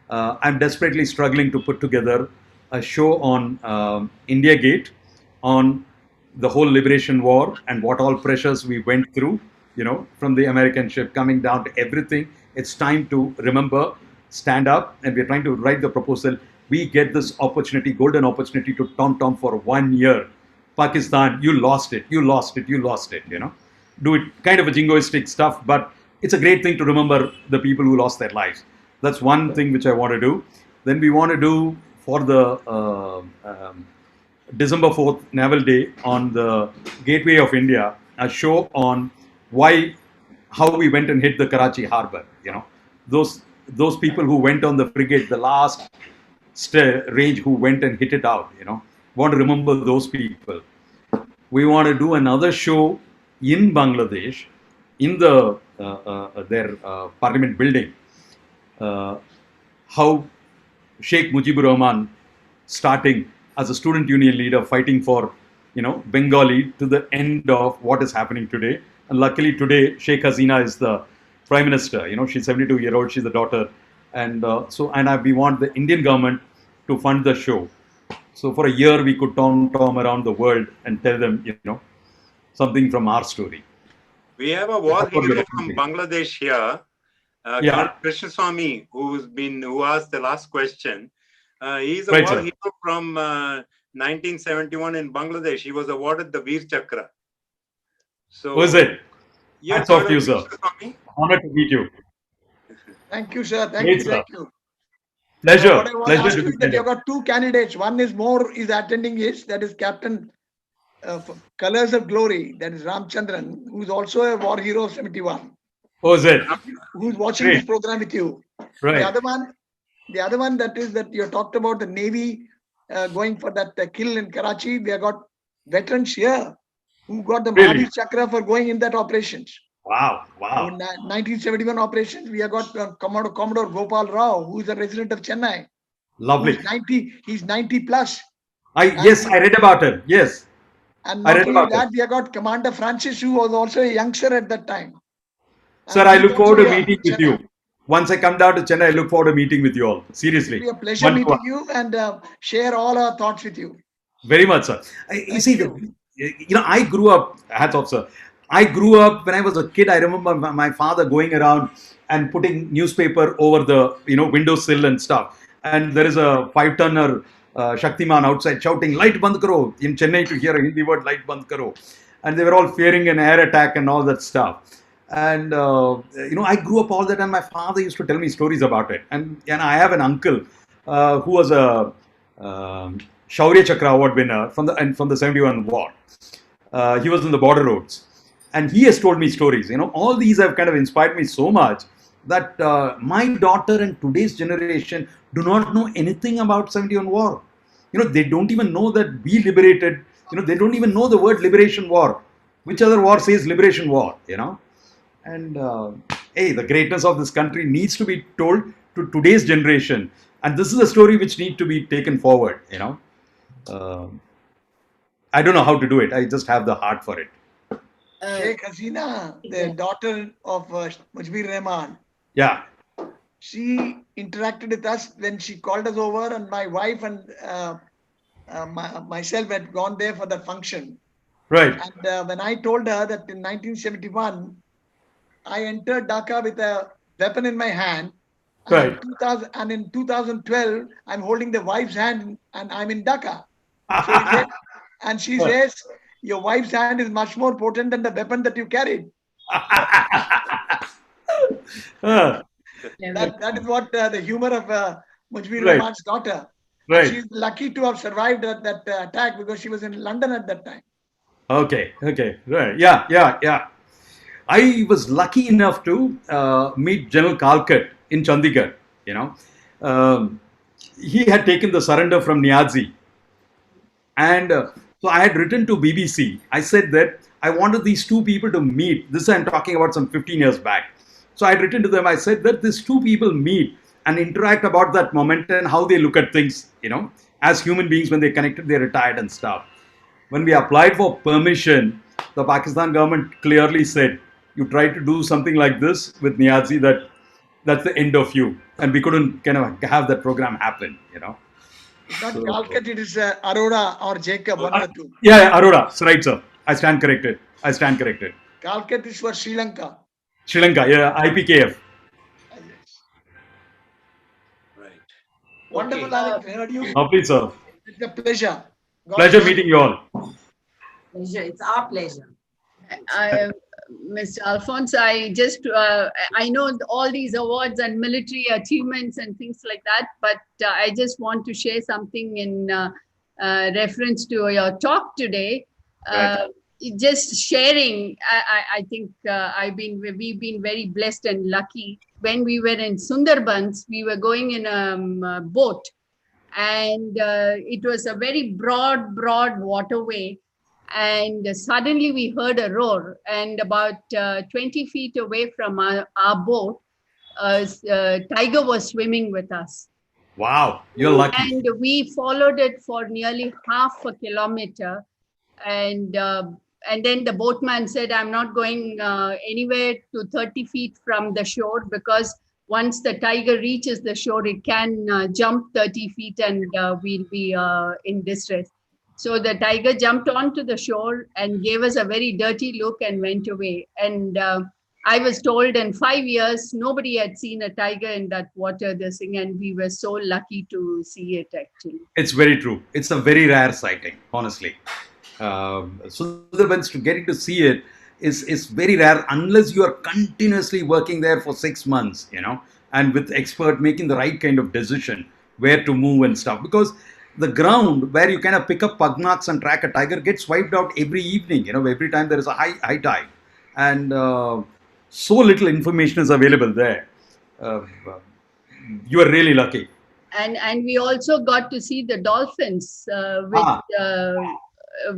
I'm desperately struggling to put together a show on India Gate, on the whole Liberation War and what all pressures we went through, you know, from the American ship coming down to everything. It's time to remember, stand up, and we're trying to write the proposal. We get this opportunity, golden opportunity to tom-tom for 1 year. Pakistan, you lost it, you lost it, you know. Do it kind of a jingoistic stuff, but it's a great thing to remember the people who lost their lives. That's one thing which I want to do. Then we want to do for the December 4th Naval Day on the Gateway of India, a show on how we went and hit the Karachi harbor. You know, those people who went on the frigate, the last range who went and hit it out. You know, want to remember those people. We want to do another show in Bangladesh, in the their parliament building, how Sheikh Mujibur Rahman, starting as a student union leader, fighting for, you know, Bengali to the end of what is happening today. And luckily today, Sheikh Hasina is the prime minister. You know, she's 72-year-old, she's the daughter, and we want the Indian government to fund the show. So for a year, we could tom around the world and tell them, you know, something from our story. We have a war hero from Bangladesh here, Krishnaswamy, who asked the last question. He's a war hero from 1971 in Bangladesh. He was awarded the Veer Chakra. So, who is it? Yes, off you, sir. Honor to meet you. Thank you, sir. Thank you. Pleasure. What I want to ask you is that you've got two candidates. One is attending his, that is Captain Colors of Glory, that is Ramchandran, who's also a war hero of 71. Who is it? Who's watching this program with you. Right. The other one that you talked about the Navy going for that kill in Karachi. We have got veterans here who got the Mahavir Chakra for going in that operations. Wow. In 1971 operations, we have got Commodore Gopal Rao, who is a resident of Chennai. Lovely. He's 90 plus. Yes, I read about it. Yes. And I not read only about it. that, we have got Commander Francis, who was also a youngster at that time. Sir, And I he's look also forward to here meeting in with Chennai. you. Once I come down to Chennai, I look forward to meeting with you all. It will Seriously. be a pleasure One to meeting one. you and share all our thoughts with you. Very much, sir. You Thank see, you. I grew up, hats off, sir. I grew up when I was a kid. I remember my father going around and putting newspaper over the, windowsill and stuff. And there is a 5-tonner Shaktiman outside shouting, "Light band karo," in Chennai to hear a Hindi word, "light band karo." And they were all fearing an air attack and all that stuff. And, I grew up all that, and my father used to tell me stories about it. And I have an uncle who was a Shaurya Chakra Award winner from the 71 war. He was in the border roads, and he has told me stories. All these have kind of inspired me so much that my daughter and today's generation do not know anything about 71 war. They don't even know that we liberated. They don't even know the word liberation war. Which other war says liberation war? And hey, the greatness of this country needs to be told to today's generation, and this is a story which need to be taken forward. I don't know how to do it. I just have the heart for it. Sheikh Hasina, the daughter of Mujibur Rahman, Yeah. she interacted with us when she called us over, and my wife and myself had gone there for the function. Right. And when I told her that in 1971, I entered Dhaka with a weapon in my hand, Right. and in 2012, I'm holding the wife's hand and I'm in Dhaka. So he said, and she says, your wife's hand is much more potent than the weapon that you carried. That is what the humor of Mujibur Right. Rahman's daughter. Right. She's lucky to have survived that attack because she was in London at that time. Okay. Right. Yeah. I was lucky enough to meet General Kalkat in Chandigarh. Um, he had taken the surrender from Niazi. And so I had written to BBC. I said that I wanted these two people to meet. This I'm talking about some 15 years back. So I had written to them. I said that these two people meet and interact about that moment and how they look at things, as human beings when they connected, they retired and stuff. When we applied for permission, the Pakistan government clearly said, you try to do something like this with Niazi, that's the end of you. And we couldn't kind of have that program happen. It's not Kalkat, it is Aurora or Jacob, one of the two. Yeah, Aurora. That's right, sir. I stand corrected. Kalkat is for Sri Lanka. Sri Lanka, yeah, IPKF. Yes. Right. Wonderful, Okay. Alex. I heard you. Lovely, sir. It's a pleasure. God Pleasure bless you. meeting you all. Pleasure. It's our pleasure. Mr. Alphonse, I know all these awards and military achievements and things like that, but I just want to share something in reference to your talk today. Right. Just sharing, I think we've been very blessed and lucky. When we were in Sundarbans, we were going in a boat, and it was a very broad waterway. And suddenly we heard a roar, and about 20 feet away from our boat, a tiger was swimming with us. Wow, you're lucky. And we followed it for nearly half a kilometer. And then the boatman said, I'm not going anywhere to 30 feet from the shore, because once the tiger reaches the shore, it can jump 30 feet and we'll be in distress. So the tiger jumped onto the shore and gave us a very dirty look and went away. And I was told in 5 years, nobody had seen a tiger in that water, and we were so lucky to see it actually. It's very true. It's a very rare sighting, honestly. Sundarbans, to getting to see it is very rare unless you are continuously working there for 6 months, and with expert making the right kind of decision where to move and stuff. Because the ground where you kind of pick up pug marks and track a tiger gets wiped out every evening, every time there is a high tide. And so little information is available there. You are really lucky. And we also got to see the dolphins,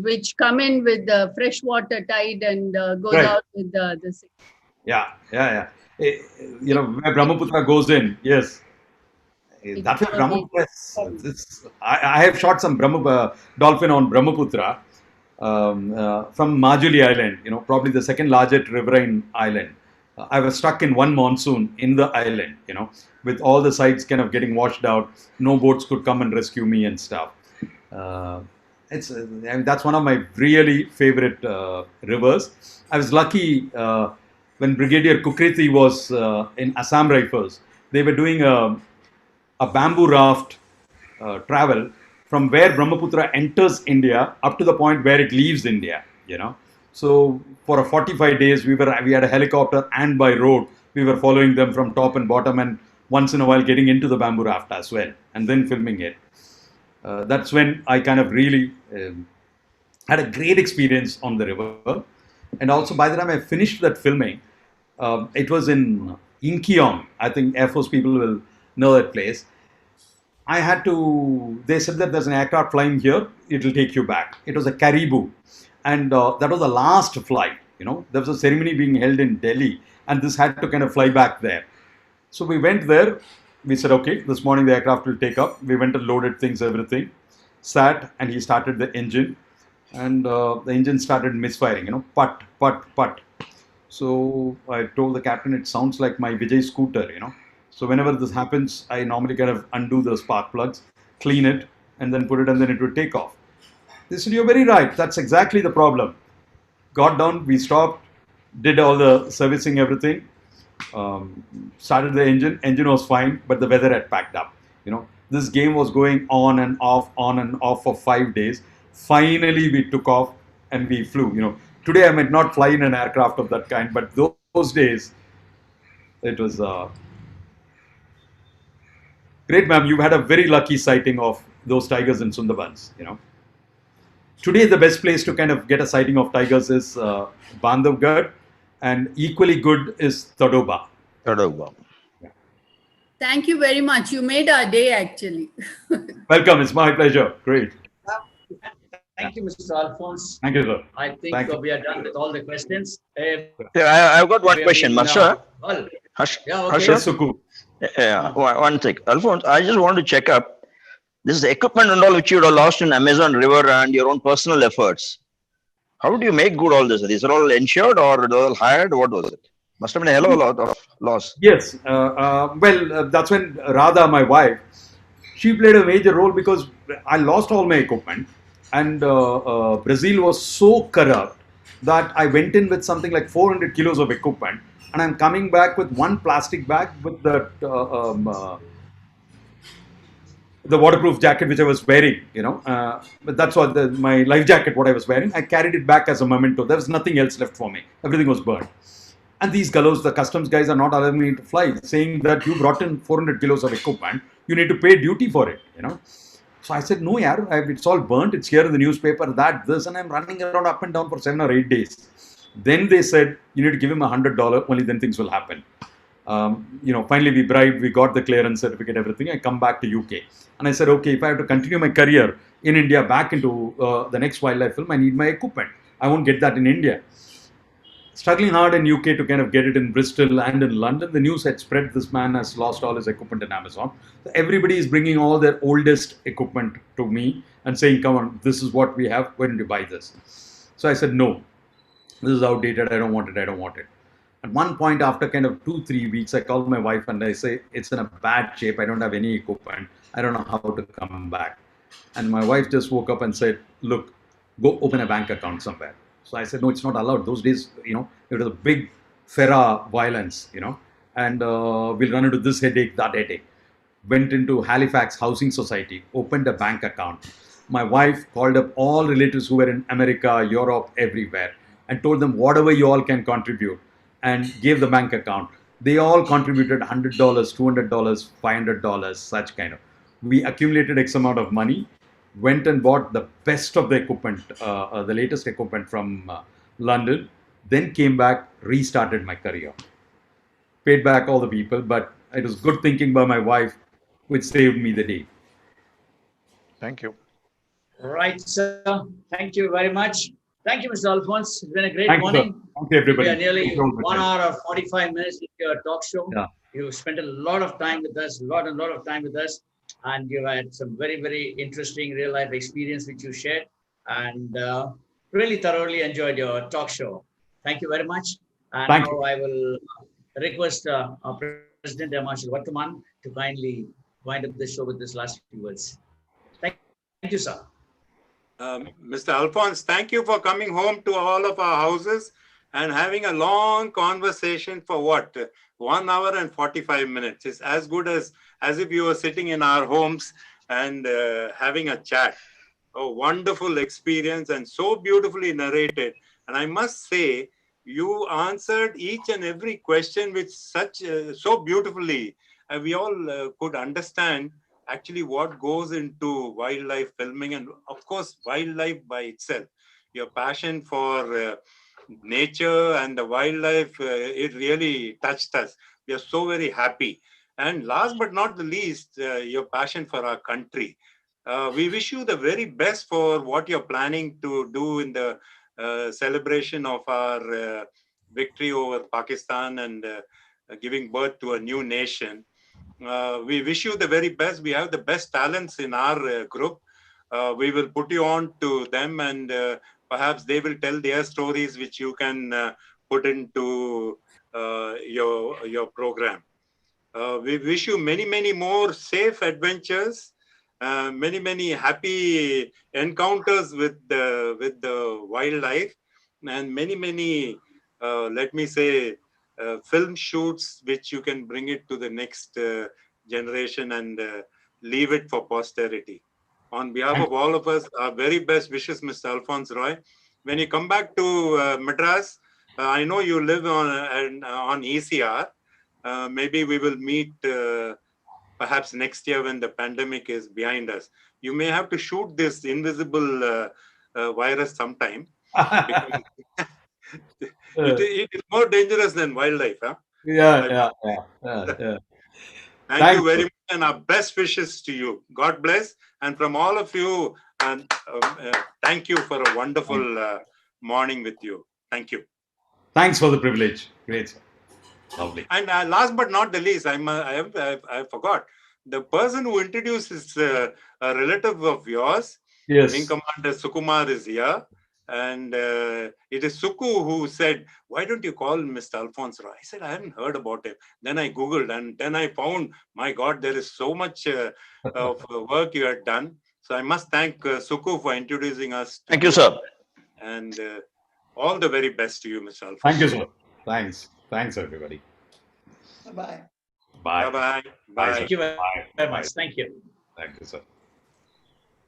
which come in with the freshwater tide and goes Right. out with the sea. Yeah. Where Brahmaputra goes in, yes. That way, Brahmaputra. I have shot some dolphin on Brahmaputra. from Majuli Island, probably the second largest riverine island. I was stuck in one monsoon in the island, with all the sites kind of getting washed out. No boats could come and rescue me and stuff. Uh, and that's one of my really favorite rivers. I was lucky when Brigadier Kukriti was in Assam Rifles. They were doing a bamboo raft travel from where Brahmaputra enters India up to the point where it leaves India. So for a 45 days, we had a helicopter and by road we were following them from top and bottom, and once in a while getting into the bamboo raft as well, and then filming it. That's when I kind of really had a great experience on the river. And also, by the time I finished that filming, it was in Incheon. I think Air Force people will know that place. They said that there's an aircraft flying here, it'll take you back. It was a Caribou. And that was the last flight. There was a ceremony being held in Delhi, and this had to kind of fly back there. So we went there. We said, okay, this morning the aircraft will take up. We went and loaded things, everything. Sat, and he started the engine. And the engine started misfiring, put, put, put. So I told the captain, it sounds like my Vijay scooter, So whenever this happens, I normally kind of undo the spark plugs, clean it, and then put it, and then it would take off. They said, you're very right. That's exactly the problem. Got down, we stopped, did all the servicing, everything. Started the engine was fine, but the weather had packed up. This game was going on and off for 5 days. Finally, we took off and we flew. Today I might not fly in an aircraft of that kind, but those days it was great, ma'am. You've had a very lucky sighting of those tigers in Sundarbans. Today, the best place to kind of get a sighting of tigers is Bandhavgarh, and equally good is Tadoba. Tadoba. Thank you very much. You made our day, actually. Welcome. It's my pleasure. Great. Thank you, Mr. Alphonse. Thank you, sir. I think we are done with all the questions. I've got one question, Master. Yeah, okay. Yes, Suku. Yeah, one thing. Alphonse, I just want to check up. This is the equipment and all which you would have lost in Amazon River and your own personal efforts. How do you make good all this? These are all insured or they all hired? What was it? Must have been a hell of a lot of loss. Yes. That's when Radha, my wife, she played a major role because I lost all my equipment, and Brazil was so corrupt that I went in with something like 400 kilos of equipment, and I'm coming back with one plastic bag with the waterproof jacket which I was wearing, but that's what my life jacket, what I was wearing. I carried it back as a memento. There was nothing else left for me. Everything was burned. And these gallows, the customs guys are not allowing me to fly, saying that you brought in 400 kilos of equipment, you need to pay duty for it, So I said, no, yaar, it's all burnt. It's here in the newspaper, this, and I'm running around up and down for 7 or 8 days. Then they said, you need to give him $100, only then things will happen. Finally we bribed, we got the clearance certificate, everything. I come back to UK. And I said, okay, if I have to continue my career in India back into the next wildlife film, I need my equipment. I won't get that in India. Struggling hard in UK to kind of get it in Bristol and in London. The news had spread, this man has lost all his equipment in Amazon. So everybody is bringing all their oldest equipment to me and saying, come on, this is what we have, why don't you buy this? So I said, no, this is outdated, I don't want it. At one point, after kind of 2-3 weeks, I called my wife and I say, it's in a bad shape, I don't have any equipment, I don't know how to come back. And my wife just woke up and said, look, go open a bank account somewhere. So I said, no, it's not allowed. Those days, it was a big Ferra violence, and we'll run into this headache, that headache. Went into Halifax Housing Society, opened a bank account. My wife called up all relatives who were in America, Europe, everywhere, and told them whatever you all can contribute, and gave the bank account. They all contributed $100, $200, $500, such kind of. We accumulated X amount of money, went and bought the best of the equipment, the latest equipment from London, then came back, restarted my career. Paid back all the people, but it was good thinking by my wife, which saved me the day. Thank you. Right, sir. Thank you very much. Thank you, Mr. Alphonse. It's been a great Thank morning. You, thank you, everybody. We are nearly 1 hour or 45 minutes with your talk show. Yeah. You spent a lot of time with us, a lot of time with us. And you had some very, very interesting real life experience which you shared. And Really thoroughly enjoyed your talk show. Thank you very much. And Thank now you. I will request our President Marshal Vartaman to kindly wind up the show with this last few words. Thank you, sir. Mr. Alphonse, thank you for coming home to all of our houses and having a long conversation for what? 1 hour and 45 minutes. It's as good as if you were sitting in our homes and having a chat. A wonderful experience and so beautifully narrated. And I must say, you answered each and every question with such so beautifully. We all could understand actually what goes into wildlife filming, and of course wildlife by itself. Your passion for nature and the wildlife, it really touched us. We are so very happy. And last but not the least, your passion for our country. We wish you the very best for what you're planning to do in the celebration of our victory over Pakistan and giving birth to a new nation. We wish you the very best. We have the best talents in our group. We will put you on to them, and perhaps they will tell their stories, which you can put into your program. We wish you many, many more safe adventures, many happy encounters with the wildlife, and many, let me say, film shoots which you can bring it to the next generation and leave it for posterity. On behalf Thank of all of us, our very best wishes, Mr. Alphonse Roy. When you come back to Madras, I know you live on ECR. Maybe we will meet perhaps next year when the pandemic is behind us. You may have to shoot this invisible virus sometime, because it is more dangerous than wildlife. Huh? yeah, I- yeah, yeah, yeah, yeah. Thank you Thanks. very much, and our best wishes to you. God bless. And from all of you, and thank you for a wonderful morning with you. Thank you. Thanks for the privilege. Great, sir. Lovely. And last but not the least, I forgot. The person who introduced is a relative of yours. Wing Yes. Commander Sukumar is here. And it is Suku who said, "Why don't you call Mr. Alphonse Roy?" I said, "I hadn't heard about him." Then I Googled, and then I found, my God, there is so much of work you had done. So I must thank Suku for introducing us to Thank you, you. sir. And all the very best to you, Mr. Thank you, Alphonse. sir. Thanks. Thanks, everybody. Bye. Bye. Bye-bye. Bye, sir. Bye. Thank you very Bye. much. Bye. Thank you. Thank you, sir.